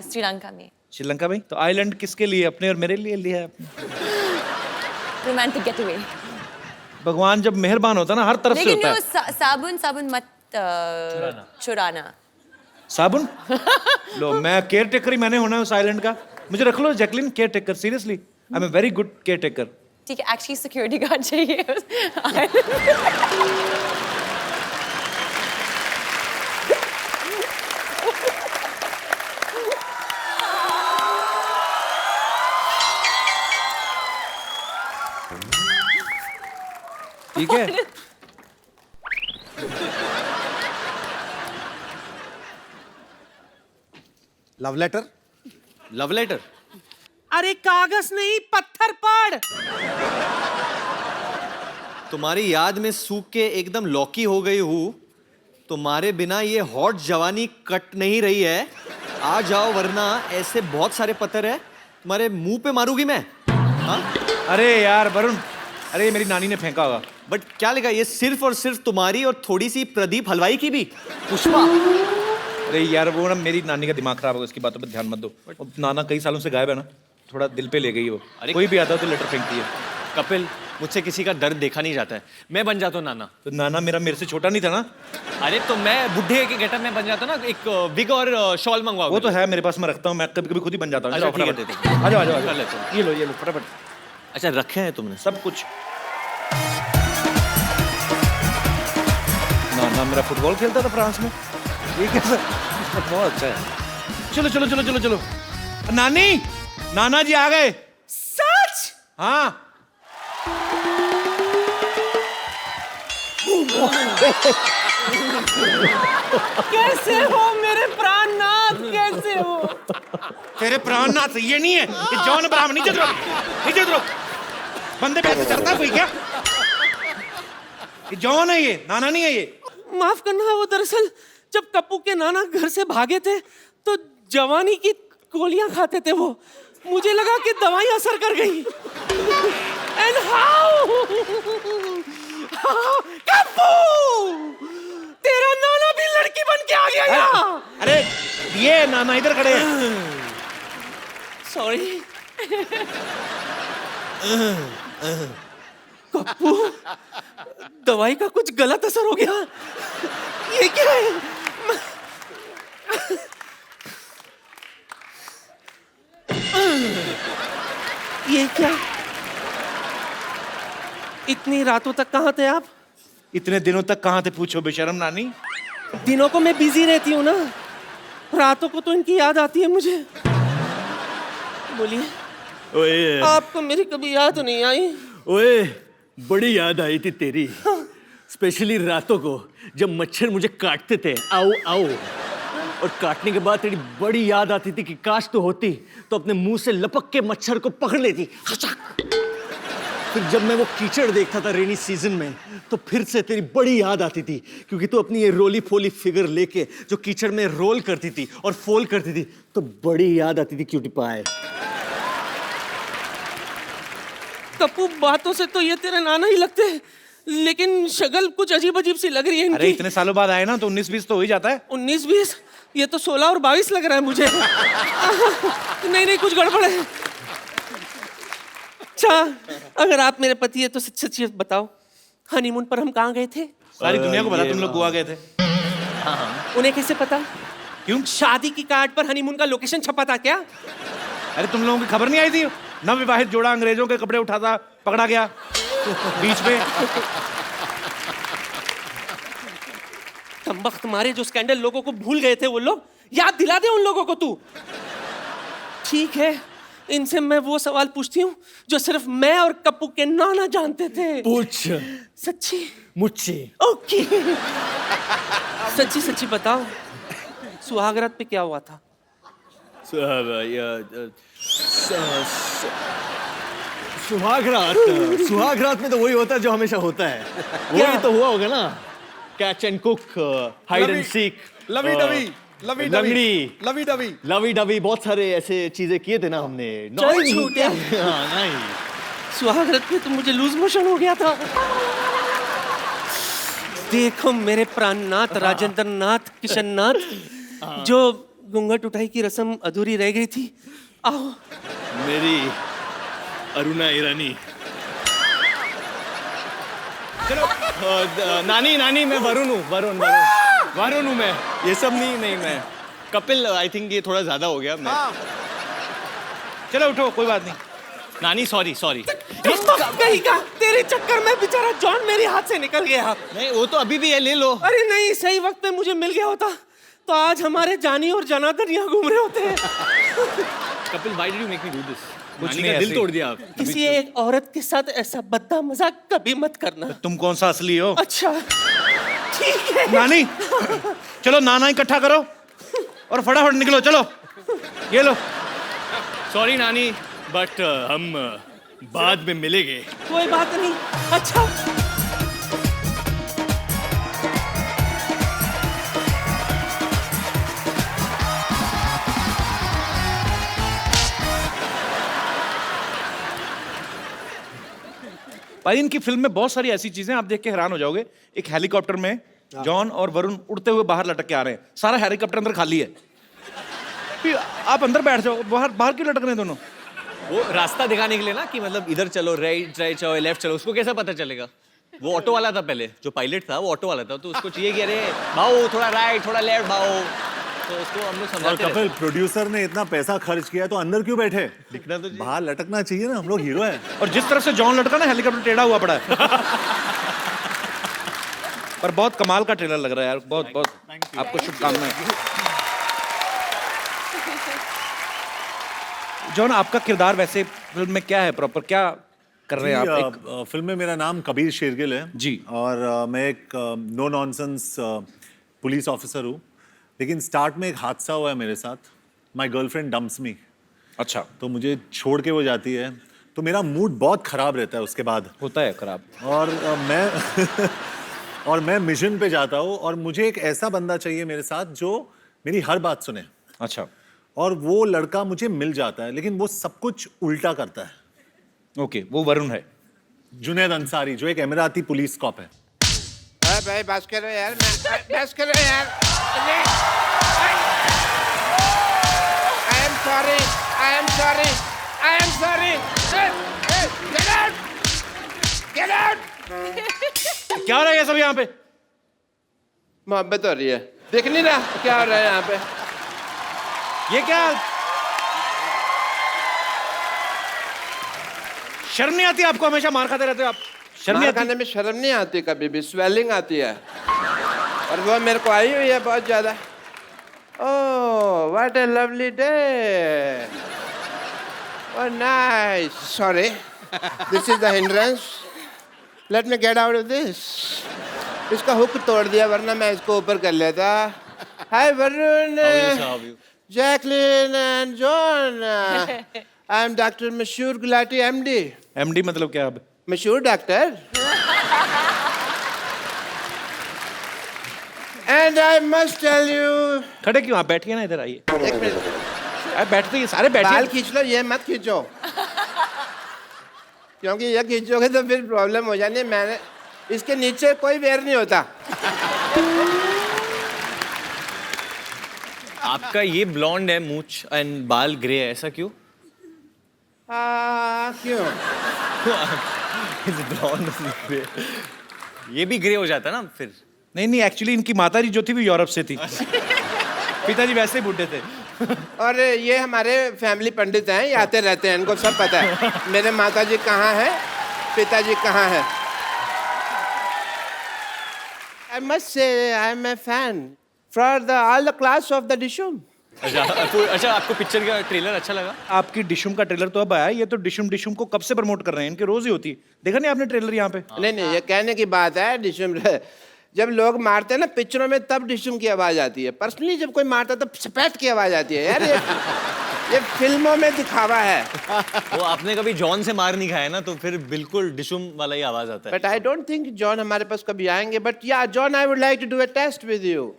श्रीलंका में श्रीलंका में। तो आइलैंड किसके लिए, अपने और मेरे लिए लिया है आपने? Romantic getaway. भगवान जब मेहरबान होता है ना, हर तरफ से लेकिन होता वो है। साबुन मत चुराना। साबुन? लो, मैं केयर टेकर ही मैंने होना है उस आइलैंड का। मुझे रख लो Jacqueline, care taker, seriously I am a very good care taker. ठीक है, एक्चुअली सिक्योरिटी गार्ड चाहिए। ठीक है। Love letter. Love letter? अरे कागज नहीं, पत्थर पड़। तुम्हारी याद में सूख के एकदम लौकी हो गई हूँ। तुम्हारे बिना ये हॉट जवानी कट नहीं रही है। आ जाओ वरना ऐसे बहुत सारे पत्थर है तुम्हारे मुंह पे मारूंगी मैं। हाँ? अरे यार वरुण, अरे ये मेरी नानी ने फेंका होगा। बट क्या लिखा? ये सिर्फ और सिर्फ तुम्हारी और थोड़ी सी प्रदीप हलवाई की भी। पुष्पा। अरे यार वो ना, मेरी नानी का दिमाग खराब होगा, इसकी बातों पर ध्यान मत दो। और नाना कई सालों से गायब है ना, थोड़ा दिल पे ले गई वो। अरे कोई भी आता है तो लेटर फेंकती है। कपिल, मुझसे किसी का दर्द देखा नहीं जाता है। मैं बन जाता हूँ नाना। तो नाना मेरे से छोटा नहीं था ना? अरे तो मैं बुढ़े के गेटअप में बन जाता ना, एक विग और शॉल मंगवाओ। वो तो है मेरे पास, मैं रखता हूँ। मैं कभी कभी खुद ही बन जाता हूँ। अच्छा, चलो, ठीक है, फटाफट। दे दो। आ जाओ आ जाओ आ कर जाओ। लेते हैं। ये लो फटाफट, अच्छा, रखे हैं तुमने सब कुछ। नाना मेरा फुटबॉल खेलता था फ्रांस में। ये कैसा? बहुत अच्छा है। चलो चलो चलो चलो चलो। नानी, नाना जी आ गए। सच? हाँ। कैसे हो मेरे प्राणनाथ, कैसे हो? तेरे प्राणनाथ ये नहीं है, ये जॉन अब्राहम। नीचे उतरो, नीचे उतरो। बंदे पे ऐसे चढ़ता है कोई क्या? ये जॉन है, ये नाना नहीं है ये। माफ करना, वो दरअसल जब कप्पू के नाना घर से भागे थे तो जवानी की गोलियां खाते थे वो। मुझे लगा कि दवाई असर कर गई। एंड हाउ कप्पू, तेरा नाना भी लड़की बन के आ गया यहाँ। अरे ये नाना इधर खड़े हैं। सॉरी कप्पू, दवाई का कुछ गलत असर हो गया। ये क्या है? ये क्या? इतनी रातों तक कहाँ थे आप? इतने दिनों तक कहाँ थे पूछो बेशरम नानी। दिनों को मैं बिजी रहती हूँ ना, रातों को तो इनकी याद आती है मुझे। बोलिए, ओए आपको मेरी कभी याद नहीं आई? ओए, बड़ी याद आई थी तेरी। स्पेशली रातों को जब मच्छर मुझे काटते थे, आओ आओ। और काटने के बाद तेरी बड़ी याद आती थी कि काश तो होती तो अपने मुंह से लपक के मच्छर को पकड़ लेती। फिर जब मैं वो कीचड़ देखता था रेनी सीजन में, तो फिर से तेरी बड़ी याद आती थी, क्योंकि तू अपनी ये रोली फोली फिगर लेके जो कीचड़ में रोल करती थी और फोल करती थी, तो बड़ी याद आती थी क्यूटी पाए। कप्पू, बातों से तो ये तेरे नाना ही लगते हैं, लेकिन शक्ल कुछ अजीब अजीब सी लग रही है अरे इनकी। इतने सालों बाद आए ना तो 19-20 तो हो ही जाता है। 19-20? ये तो 16 और 22 लग रहा है मुझे। नहीं नहीं, कुछ गड़बड़ है। अच्छा, अगर आप मेरे पति है तो सच सच बताओ, हनीमून पर हम कहाँ गए थे? सारी दुनिया को पता तुम लोग गोवा गए थे। उन्हें कैसे पता? क्यों? शादी की कार्ड पर हनीमून का लोकेशन छपा था क्या? अरे तुम लोगों की खबर नहीं आई थी? नवविवाहित जोड़ा अंग्रेजों के कपड़े उठाता पकड़ा गया बीच में। कमबख्त मारे, जो स्कैंडल लोगों को भूल गए थे वो लोग, याद दिला दे उन लोगों को तू। ठीक है, इनसे मैं वो सवाल पूछती हूँ जो सिर्फ मैं और कप्पू के नाना जानते थे। पूछ सच्ची? मुझसे। ओके। सच्ची सच्ची बताओ, सुहागरात पे क्या हुआ था? सुहागरात में तो वही होता है जो हमेशा होता है। वही तो हुआ होगा ना, catch and cook, hide and seek, lovey dovey, lovey लंगड़ी, लवी डवी, लवी डबी, बहुत सारे ऐसे चीजें किए थे ना हमने। चल छूटे। हाँ, नहीं। सुहागरात में तो मुझे लूज मोशन हो गया था। देखो मेरे प्राणनाथ, राजेंद्र नाथ, किशन नाथ, जो घूंघट उठाई की रस्म अधूरी रह गई थी, आओ। मेरी अरुणा ईरानी। चलो नानी नानी, मैं वरुण हूँ, वरुण हूँ मैं। ये सब नहीं मैं कपिल। आई थिंक ये थोड़ा ज्यादा हो गया। मैं चलो उठो, कोई बात नहीं। नानी सॉरी कहीं का तेरे चक्कर में बेचारा जॉन मेरे हाथ से निकल गया। नहीं, वो तो अभी भी है, ले लो। अरे नहीं, सही वक्त पे मुझे मिल गया होता तो आज हमारे जानी और जनार्दन यहाँ घूम रहे होते हैं। Kapil why did you make me do this? कुछ नानी नहीं, का दिल ऐसे तोड़ दिया आप। किसी एक औरत के साथ ऐसा बद्दा मजाक कभी मत करना। तुम कौन सा असली हो? अच्छा ठीक है। नानी, चलो नाना इकट्ठा करो और फटाफट निकलो, चलो। ये लो। सॉरी नानी, बट हम बाद में मिलेंगे। कोई बात नहीं। अच्छा भाई, इनकी फिल्म में बहुत सारी ऐसी चीजें आप देख के हैरान हो जाओगे। एक हेलीकॉप्टर में जॉन और वरुण उड़ते हुए बाहर लटक के आ रहे हैं, सारा हेलीकॉप्टर अंदर खाली है। फिर आप अंदर बैठ जाओ, बाहर क्यों लटक रहे हैं दोनों? वो रास्ता दिखाने के लिए ना, कि मतलब इधर चलो, राइट चलो, लेफ्ट चलो। उसको कैसा पता चलेगा? वो ऑटो वाला था पहले, जो पायलट था वो ऑटो वाला था, तो उसको चाहिए कि अरे भाओ थोड़ा राइट थोड़ा लेफ्ट भाओ, तो उसको हम लोग और समझाते रहते कपिल, प्रोड्यूसर ने इतना पैसा खर्च किया तो अंदर क्यों बैठे? दिखना तो चाहिए। बाहर लटकना चाहिए ना, हम लोग हीरो हैं। और जिस तरफ से जॉन लटका ना, हेलीकॉप्टर टेढ़ा हुआ पड़ा है। पर बहुत कमाल का ट्रेलर लग रहा है यार, बहुत बहुत आपको शुभकामनाएं। जॉन, आपका किरदार वैसे फिल्म में क्या है, प्रॉपर क्या कर रहे हैं आप? फिल्म में मेरा नाम कबीर शेरगिल है जी। और मैं एक नो नॉनसेंस पुलिस ऑफिसर हूँ। लेकिन स्टार्ट में एक हादसा हुआ है मेरे साथ। माय गर्लफ्रेंड डम्प्स मी। अच्छा। तो मुझे छोड़ के वो जाती है, तो मेरा मूड बहुत खराब रहता है उसके बाद। होता है खराब। और मैं और मैं मिशन पे जाता हूँ और मुझे एक ऐसा बंदा चाहिए मेरे साथ जो मेरी हर बात सुने। अच्छा। और वो लड़का मुझे मिल जाता है, लेकिन वो सब कुछ उल्टा करता है। ओके, वो वरुण है। जुनैद अंसारी, जो एक एमिराती पुलिस कॉप है। भाई बस करो यार, बस करो यार। I am sorry. Get out! क्या हो रहा है ये सब यहाँ पे? मोहब्बत हो रही है, देख नहीं रहा क्या हो रहा है यहाँ पे? ये क्या? शर्म नहीं आती आपको? हमेशा मार खाते रहते हो आप। शर्म नहीं मार आती? खाने में शर्म नहीं आती, कभी भी स्वेलिंग आती है, और वो मेरे को आई हुई है बहुत ज्यादा। Oh, what a lovely day. Oh nice. Sorry, this is the hindrance. Let me get out of this. इसका हुक तोड़ दिया, वरना मैं इसको ऊपर कर लेता। Hi Varun, Jacqueline and John. I am doctor Mashoor Gulati, MD. MD मतलब क्या? अब Mashoor doctor. And I must tell you. खड़े क्यों? आप बैठिए ना, इधर आइए। एक मिनट, आप बैठते ही सारे बैठिए। बाल खींच लो, ये मत खींचो, क्योंकि ये खींचोगे तो फिर प्रॉब्लम हो जानी है। मैंने इसके नीचे कोई वेयर नहीं होता। आपका ये ब्लॉन्ड है मूंछ एंड बाल ग्रे है, ऐसा क्यों? क्यों? ब्लॉन्ड ये भी ग्रे हो जाता ना फिर। नहीं, एक्चुअली इनकी माता जी जो थी वो यूरोप से थी। पिताजी वैसे ही बूढ़े थे। और ये हमारे फैमिली पंडित हैं, ये आते रहते हैं, इनको सब पता है मेरे माताजी कहाँ हैं, पिताजी कहाँ हैं। I must say I am a fan for all the class of the Dishum. अच्छा, आपको पिक्चर का ट्रेलर अच्छा लगा? आपकी डिशुम का ट्रेलर तो अब आया, ये तो डिशुम को कब से प्रमोट कर रहे हैं, इनके रोज ही होती है। देखा नहीं आपने ट्रेलर यहाँ पे? नहीं, ये कहने की बात है। डिशुम जब लोग मारते हैं ना पिक्चरों में तब डिशुम की आवाज आती है। पर्सनली जब कोई मारता है तो सपैट की आवाज आती है यार। ये फिल्मों में दिखावा है। वो आपने कभी जॉन से मार नहीं खाया ना, तो फिर बिल्कुल डिशुम वाला ही आवाज आता है। But I don't think John हमारे पास कभी आएंगे। But yeah John, I would like to do a test with you.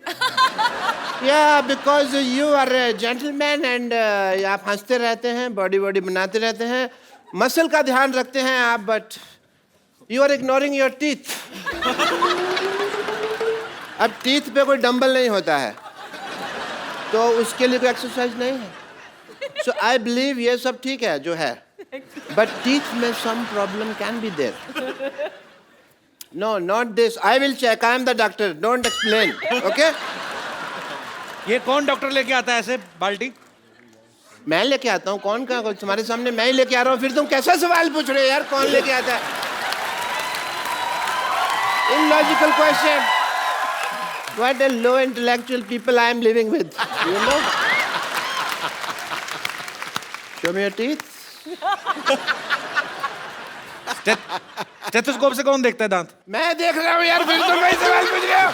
Yeah because you are a gentleman and आप हंसते रहते हैं, बॉडी बनाते रहते हैं, मसल का ध्यान रखते हैं आप, but you are ignoring your teeth. अब टीथ पे कोई डंबल नहीं होता है, तो उसके लिए कोई एक्सरसाइज नहीं है। सो आई बिलीव ये सब ठीक है जो है, बट टीथ में some problem can be there. No, not this. I will check, I am the doctor, don't explain, okay? ये कौन डॉक्टर लेके आता है ऐसे बाल्टी? मैं लेके आता हूँ। कौन का? तुम्हारे सामने मैं ही लेके आ रहा हूँ। फिर तुम कैसा सवाल पूछ रहे हो यार, कौन लेके आता है? Illogical question. What a low intellectual people I am living with. You know? Show me your teeth. Stethoscope से कौन देखता है दांत? मैं देख रहा हूँ यार, फिर तुम वही सवाल पूछ रहे हो।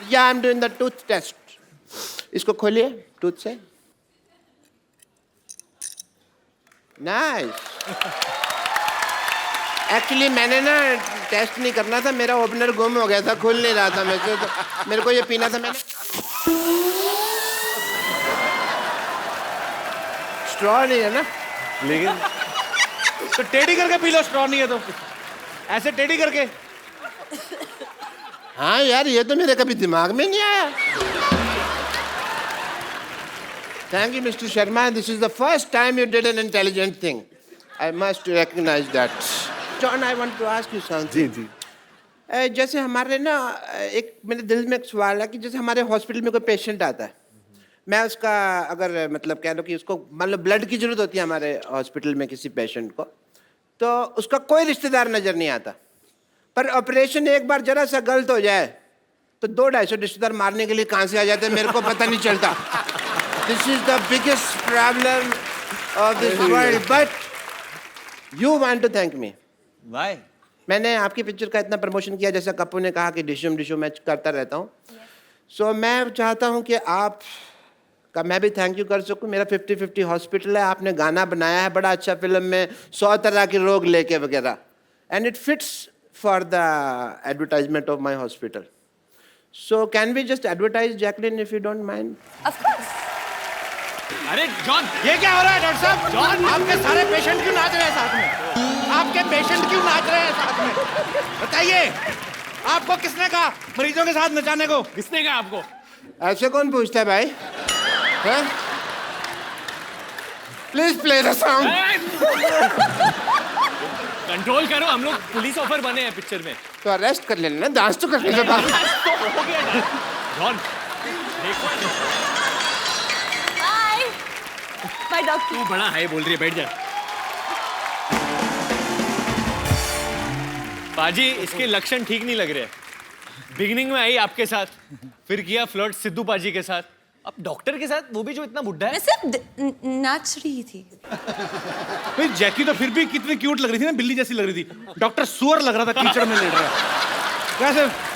Yeah, I'm doing the tooth test. इसको खोलिए टूथ से। Nice. एक्चुअली मैंने ना टेस्ट नहीं करना था, मेरा ओपनर गुम हो गया था, खुल नहीं रहा था मेरे को, तो मेरे को ये पीना था। मैंने स्ट्रॉ नहीं है ना, लेकिन तो टेढ़ी करके पी लो, स्ट्रॉ नहीं है तो ऐसे टेढ़ी करके। हाँ यार, ये तो मेरे कभी दिमाग में नहीं आया। Thank you, Mr. Sharma. This is the first time you did an intelligent thing. I must recognize that. John, I want to ask you something. जी जी। जैसे हमारे ना एक मेरे दिल में एक सवाल है कि जैसे हमारे हॉस्पिटल में कोई पेशेंट आता है, मैं उसका अगर मतलब कह लो कि उसको मान लो ब्लड की जरूरत होती है हमारे हॉस्पिटल में किसी पेशेंट को, तो उसका कोई रिश्तेदार नजर नहीं आता, पर ऑपरेशन एक बार जरा सा गलत हो जाए तो 200-250 रिश्तेदार मारने के लिए कहाँ से आ जाते हैं, मेरे को पता नहीं चलता। This is the biggest problem of this world. But you want to thank me. Why? मैंने आपकी पिक्चर का इतना प्रमोशन किया, जैसा कप्पू ने कहा कि डिशुम मैं करता रहता हूँ। सो मैं चाहता हूँ कि आप का मैं भी थैंक यू कर सकूँ। मेरा 50-50 हॉस्पिटल है, आपने गाना बनाया है बड़ा अच्छा फिल्म में, 100 तरह के रोग लेके वगैरह, and it fits for the advertisement of my hospital. So can we just advertise Jacqueline if you don't mind? Of course. अरे जॉन, ये क्या हो रहा है डॉक्टर साहब? जॉन, आपके सारे पेशेंट क्यों नाच रहे हैं साथ में? आपके पेशेंट क्यों नाच रहे हैं साथ में? बताइए, आपको किसने कहा मरीजों के साथ नचाने को? किसने कहा आपको? ऐसे कौन पूछता है भाई? Please play the song. Control करो, हम लोग पुलिस ऑफर बने हैं पिक्चर में। तो अरेस्ट कर लेना, डांस तो करने के बाद। जॉन, देखो Bye. Bye, doctor. तू बड़ा हाई बोल रही है, बैठ जा। पाजी, इसके लक्षण ठीक नहीं लग रहे। बिगिनिंग में आई आपके साथ, फिर किया फ्लर्ट सिद्धू पाजी के साथ, अब डॉक्टर के साथ, वो भी जो इतना बुड्ढा है। मैं सिर्फ नाच रही थी। भाई जैकी तो फिर भी कितनी क्यूट लग रही थी ना, बिल्ली जैसी लग रही थी। डॉक्टर सुअर लग रहा था, कीचड़ में लेट रहा है। कैसे?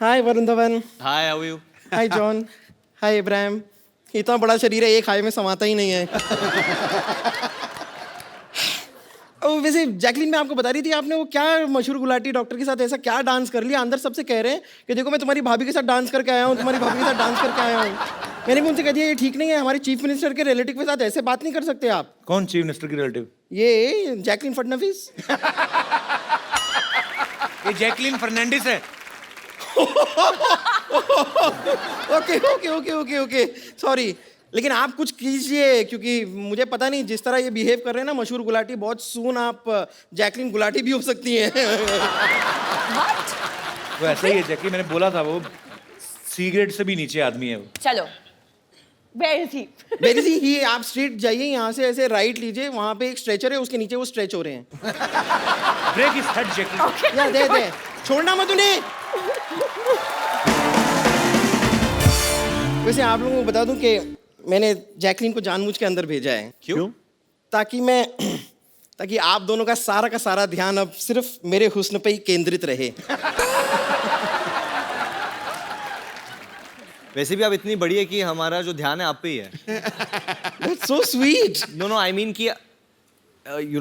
Hi Varun Dhawan. Hi, how you? Hi John. Hi Ibrahim. इतना बड़ा शरीर है, एक हाय में समाता ही नहीं है। वैसे जैकलिन, मैं आपको बता रही थी, आपने वो क्या मशहूर गुलाटी डॉक्टर के साथ ऐसा क्या डांस कर लिया? अंदर सबसे कह रहे हैं कि देखो मैं तुम्हारी भाभी के साथ डांस करके आया हूँ, तुम्हारी भाभी के साथ डांस करके आया हूँ। मैंने भी उनसे कह दिया ये ठीक नहीं है, हमारे चीफ मिनिस्टर के रिलेटिव के साथ ऐसे बात नहीं कर सकते आप। कौन चीफ मिनिस्टर की रिलेटिव? ये जैकलिन फडणवीस। ये जैकलिन फर्नांडिस है। Okay okay okay okay okay, sorry, लेकिन आप कुछ कीजिए, क्योंकि मुझे पता नहीं जिस तरह ये बिहेव कर रहे हैं ना मशहूर गुलाटी, बहुत सून आप जैकलिन गुलाटी भी हो सकती हैं। वो ऐसा ही है जैकी, मैंने बोला था, वो सी ग्रेड से भी नीचे आदमी है वो। चलो, Where is he? Where is he? ही आप स्ट्रीट जाइए, यहाँ से ऐसे राइट लीजिए, वहाँ पे एक स्ट्रेचर है, उसके नीचे वो स्ट्रेच हो रहे हैं। ब्रेक इज हेड जैकी। या दे छोड़ना मत उन्हें। वैसे आप लोगों को बता दूं कि मैंने जैकलीन को जानबूझ के अंदर भेजा है। क्यों? ताकि आप दोनों का सारा ध्यान अब सिर्फ मेरे हुस्न पे ही केंद्रित रहे। वैसे भी आप इतनी बड़ी है कि हमारा जो ध्यान है आप पे ही है। That's so sweet. No I mean कि you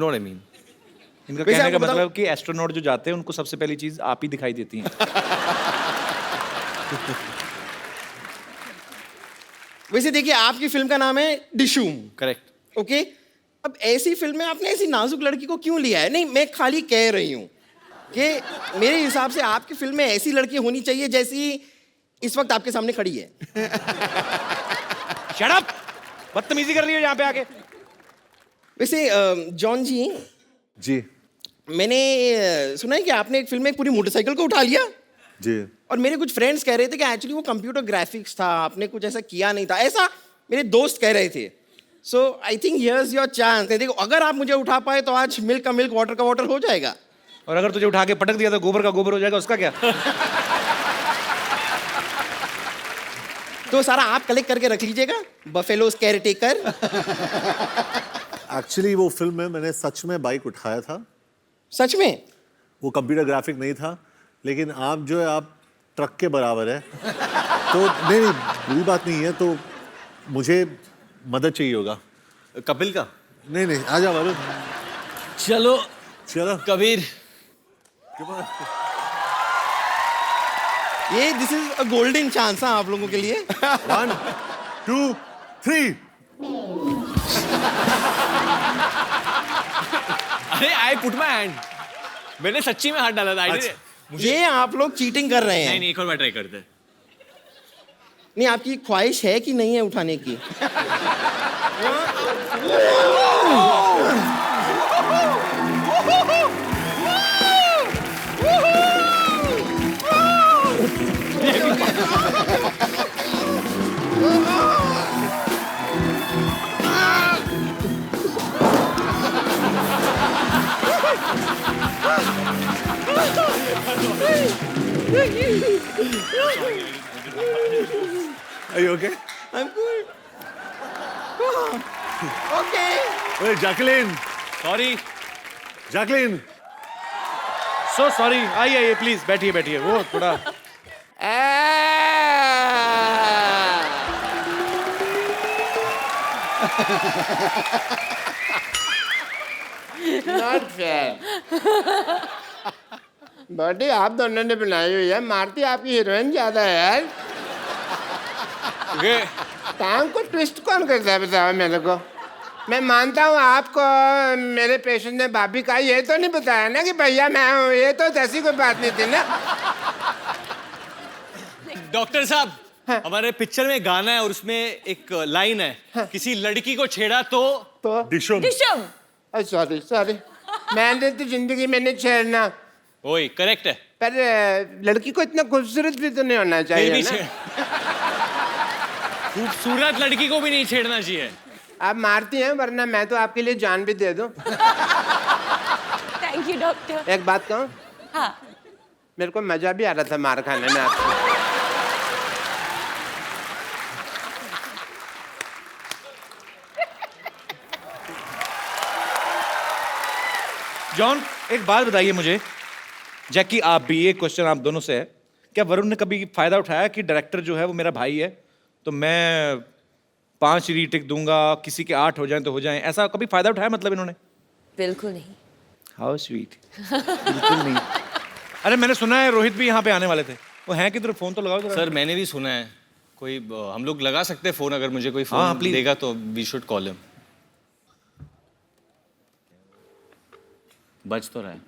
know what I mean. इनका वैसे कहने का आपको बताऊं- मतलब कि एस्ट्रोनॉट जो जाते हैं उनको सबसे पहली चीज आप ही दिखाई देती हैं। वैसे देखिए, आपकी फिल्म का नाम है डिशूम। करेक्ट। ओके, अब ऐसी फिल्म में आपने ऐसी नाजुक लड़की को क्यों लिया है? नहीं, मैं खाली कह रही हूँ कि मेरे हिसाब से आपकी फिल्म में ऐसी लड़की होनी चाहिए जैसी इस वक्त आपके सामने खड़ी है। Shut up! बदतमीजी कर रही हो यहाँ पे आके। वैसे जॉन जी, जी मैंने सुना है कि आपने एक फिल्म में एक पूरी मोटरसाइकिल को उठा लिया। जी। और मेरे कुछ फ्रेंड्स कह रहे थे कि एक्चुअली वो कंप्यूटर ग्राफिक्स था, आपने कुछ ऐसा किया नहीं था, ऐसा मेरे दोस्त कह रहे थे। So I think here's your chance. देखो, अगर आप मुझे उठा पाए तो आज मिल्क का मिल्क, वाटर का वाटर हो जाएगा। और अगर तुझे उठा के पटक दिया तो गोबर का गोबर हो जाएगा, उसका क्या? तो सारा आप कलेक्ट करके रख लीजिएगा, बफेलोज केयर टेकर। एक्चुअली वो फिल्म में मैंने सच में बाइक उठाया था। सच में? वो कंप्यूटर ग्राफिक नहीं था, लेकिन आप जो है आप ट्रक के बराबर है। तो नहीं बुरी बात नहीं है, तो मुझे मदद चाहिए होगा। कपिल का? नहीं आ जा वरुण। चलो चलो कबीर। ये this is a golden chance है आप लोगों के लिए। 1 2 3। अरे आई पुट माय हैंड। मैंने सच्ची में हाथ डाला था। ये आप लोग चीटिंग कर रहे हैं। नहीं एक और बार ट्राई करते हैं। नहीं, आपकी ख्वाहिश है कि नहीं है उठाने की? Are you okay? I'm good. Okay. Hey, Jacqueline. Sorry, Jacqueline. So sorry. आइए प्लीज, बैठिए। वो थोड़ा नॉट फेयर। बॉडी आप दोनों ने बनाई हुई है, मारती आपकी हीरोइन ज्यादा है यार। टांग को ट्विस्ट कौन करता है बताओ मेरे को? मैं मानता हूँ आपको मेरे पेशेंट ने भाभी का ये तो नहीं बताया ना कि भैया मैं हूँ, ये तो ऐसी कोई बात नहीं थी ना। डॉक्टर साहब, हमारे पिक्चर में गाना है और उसमें एक लाइन है, किसी लड़की को छेड़ा तो डिशुम। डिशम। सॉरी मैंने तो जिंदगी में नहीं छेड़ना। वही करेक्ट है। पर लड़की को इतना खूबसूरत भी तो नहीं होना फिर चाहिए भी ना। खूबसूरत लड़की को भी नहीं छेड़ना चाहिए। आप मारती हैं, वरना मैं तो आपके लिए जान भी दे दूं। Thank you doctor. एक बात कहूं, हाँ। मेरे को मजा भी आ रहा था मार खाने में आपको। जॉन, एक बात बताइए मुझे, जैकी आप भी, ये क्वेश्चन आप दोनों से है, क्या वरुण ने कभी फायदा उठाया कि डायरेक्टर जो है वो मेरा भाई है तो मैं 5 रीटेक दूंगा, किसी के 8 हो जाएं तो हो जाएं, ऐसा कभी फायदा उठाया मतलब इन्होंने? बिल्कुल नहीं। How sweet. बिल्कुल नहीं। अरे मैंने सुना है रोहित भी यहाँ पे आने वाले थे, वो हैं किधर? फोन तो लगाओ जरा। सर मैंने भी सुना है, कोई हम लोग लगा सकते हैं फोन, अगर मुझे कोई हाँ, फोन please। देगा तो वी शुड कॉल हिम। बज तो रहा है।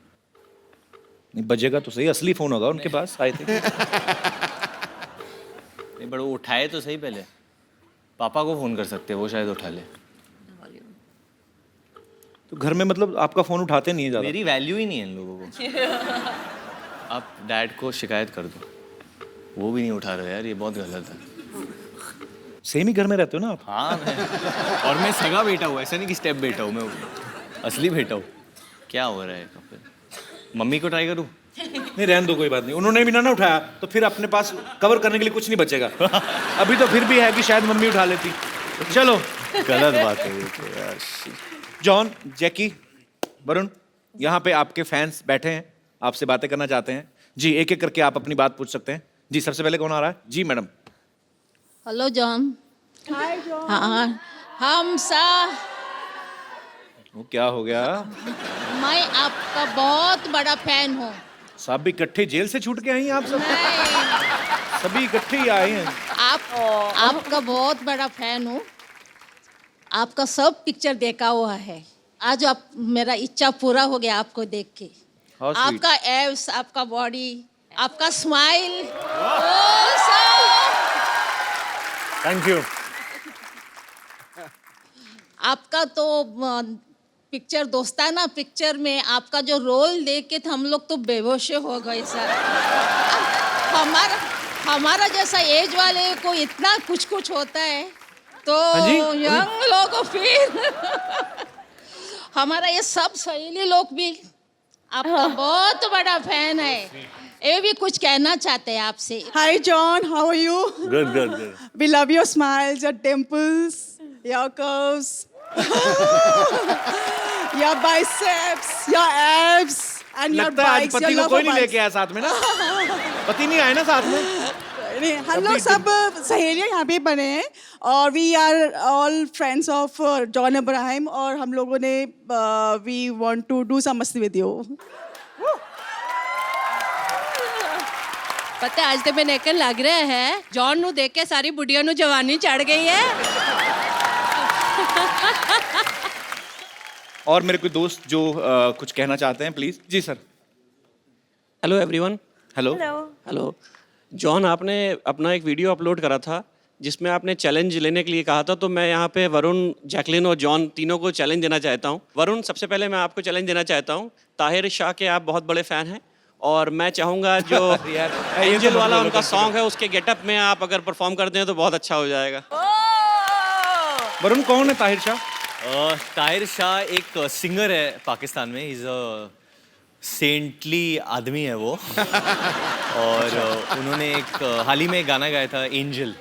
नहीं बजेगा तो सही, असली फोन होगा उनके पास, आए थे। नहीं बट वो उठाए तो सही पहले। पापा को फोन कर सकते हैं, वो शायद उठा ले। तो घर में मतलब आपका फोन उठाते नहीं है ज्यादा? मेरी वैल्यू ही नहीं है इन लोगों को। आप डैड को शिकायत कर दो, वो भी नहीं उठा रहे यार, ये बहुत गलत है। सेम ही घर में रहते हो ना आप? हाँ और मैं सगा बेटा हूँ, ऐसा नहीं कि स्टेप बेटा हूँ, मैं असली बेटा हूँ। क्या हो रहा है कपिल? मम्मी को ट्राई करूँ? नहीं रहने दो, कोई बात नहीं। उन्होंने भी ना उठाया तो फिर अपने पास कवर करने के लिए कुछ नहीं बचेगा। अभी तो फिर भी है कि शायद मम्मी उठा लेती। चलो, गलत बात है ये तो यार। जॉन, जैकी, वरुण, यहाँ पे आपके फैंस बैठे हैं, आपसे बातें करना चाहते हैं। जी, एक एक करके आप अपनी बात पूछ सकते हैं। जी, सबसे पहले कौन आ रहा है? जी madam. Hello John. Hi John. हाँ, हम सा वो क्या हो गया? मैं आपका बहुत बड़ा फैन हूँ। सब भी इकट्ठे जेल से छूट के आई हैं आप सब? सभी इकट्ठे ही आए हैं। आपका बहुत बड़ा फैन हूँ। आपका सब पिक्चर देखा हुआ है। आज आप मेरा इच्छा पूरा हो गया आपको देख के। How sweet. आपका एब्स, आपका बॉडी, आपका स्माइल। Thank you. आपका तो पिक्चर दोस्ताना पिक्चर में आपका जो रोल देख के हम लोग तो बेहोश हो गए सर। हमारा जैसा एज वाले को इतना कुछ कुछ होता है तो यंग लोगों फिर हमारा ये सब सहेली लोग भी आपका बहुत बड़ा फैन है। ये भी कुछ कहना चाहते हैं आपसे। Hi John, how are you? Good good good. We love your smiles, your dimples, your curves, your biceps, your abs, and your लगता है आज bikes. पति Your को love कोई for नहीं bikes. लेके आया साथ में ना? पति नहीं आए ना साथ में? नहीं, हम लोग सब सहेलियां यहाँ पे बने हैं और we are all friends of John Abraham और हम लोगों ने we want to do some मस्ती विद यू। पता है, आज तो मैं नेकन लग रहा है जॉन नु देख के सारी बुढ़िया नु जवानी चढ़ गई है। और मेरे कोई दोस्त जो कुछ कहना चाहते हैं, प्लीज। जी sir. Hello everyone. Hello. Hello John, आपने अपना एक वीडियो अपलोड करा था जिसमें आपने चैलेंज लेने के लिए कहा था, तो मैं यहाँ पे वरुण, जैकलिन और जॉन तीनों को चैलेंज देना चाहता हूँ। वरुण, सबसे पहले मैं आपको चैलेंज देना चाहता हूँ। ताहिर शाह के आप बहुत बड़े फ़ैन हैं और मैं चाहूँगा जो एंजल वाला उनका सॉन्ग है उसके गेटअप में आप अगर परफॉर्म करते हैं तो बहुत अच्छा हो जाएगा। वरुण, कौन है ताहिर शाह? ताहिर शाह एक सिंगर है पाकिस्तान में। इज सेंटली आदमी है वो। और उन्होंने एक हाल ही में एक गाना गाया था, एंजल।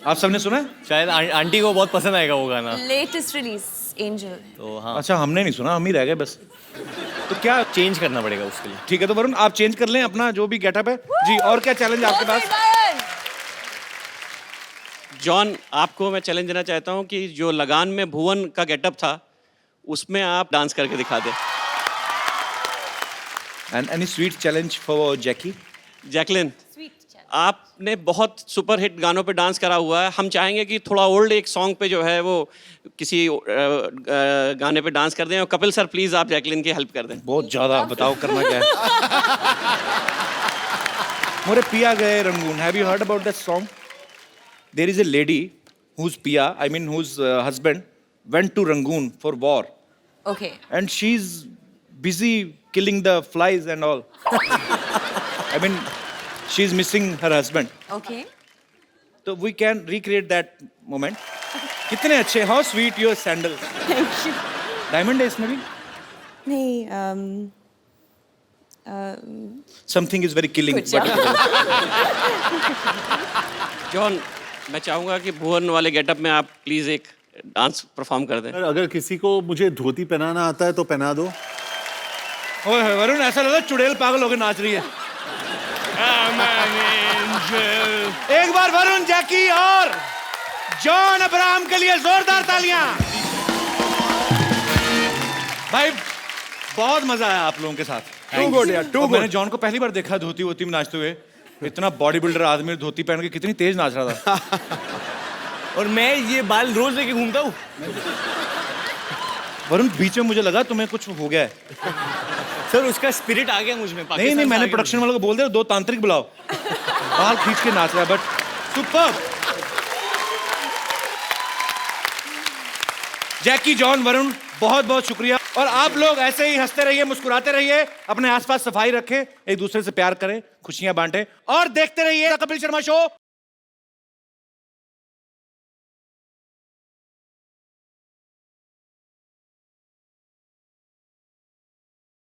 आप सबने सुना है? शायद आंटी को बहुत पसंद आएगा वो गाना। Latest release, Angel. तो हाँ, अच्छा, हमने नहीं सुना, हम ही रह गए बस। तो क्या चेंज करना पड़ेगा उसके लिए। ठीक है, तो वरुण आप चेंज कर लें अपना जो भी गेटअप है। जी, और क्या चैलेंज आपके पास? जॉन, आपको मैं चैलेंज देना चाहता हूँ कि जो लगान में भुवन का गेटअप था उसमें आप डांस करके दिखा दें। And any sweet challenge for Jackie? Jacqueline, आपने बहुत सुपर हिट गानों पे डांस करा हुआ है। हम चाहेंगे कि थोड़ा ओल्ड एक सॉन्ग पे जो है वो किसी गाने पे डांस कर दें। और कपिल सर प्लीज आप जैकलिन की हेल्प कर दें। बहुत ज्यादा, बताओ करना क्या है? मोरे पिया गए Rangoon. Have you heard about that song? There is a lady whose पिया, I mean whose husband went to Rangoon for war. Okay. And she's busy killing the flies and all. I mean, she's missing her husband. Okay. So we can recreate that moment. कितने अच्छे, how sweet your sandal. Thank you. Diamond है इसमें भी? नहीं, Something is very killing. Good job. John, मैं चाहूँगा कि भुवन वाले गेटअप में आप प्लीज एक डांस परफॉर्म कर दें। अगर किसी को मुझे धोती पहनाना आता है तो पहना दो। ओए वरुण, ऐसा लगा चुड़ैल पागल होकर नाच रही है। एक बार वरुण, जैकी और जॉन अब्राहम के लिए जोरदार तालियां। भाई बहुत मजा आया आप लोगों के साथ। Too good यार, too good. मैंने जॉन को पहली बार देखा धोती वोती में नाचते हुए। इतना बॉडी बिल्डर आदमी धोती पहन के कितनी तेज नाच रहा था। और मैं ये बाल रोज लेके घूमता हूँ। वरुण, बीच में मुझे लगा तुम्हें कुछ हो गया है। सर उसका स्पिरिट आ गया मुझ में। नहीं नहीं, मैंने प्रोडक्शन वालों को बोल दिया 2 तांत्रिक बुलाओ। बाल खींच के नाच रहा है, but super. Jackie, John, Varun, बहुत बहुत शुक्रिया। और आप लोग ऐसे ही हंसते रहिए, मुस्कुराते रहिए, अपने आसपास सफाई रखें, एक दूसरे से प्यार करें, खुशियां बांटें और देखते रहिए कपिल शर्मा शो।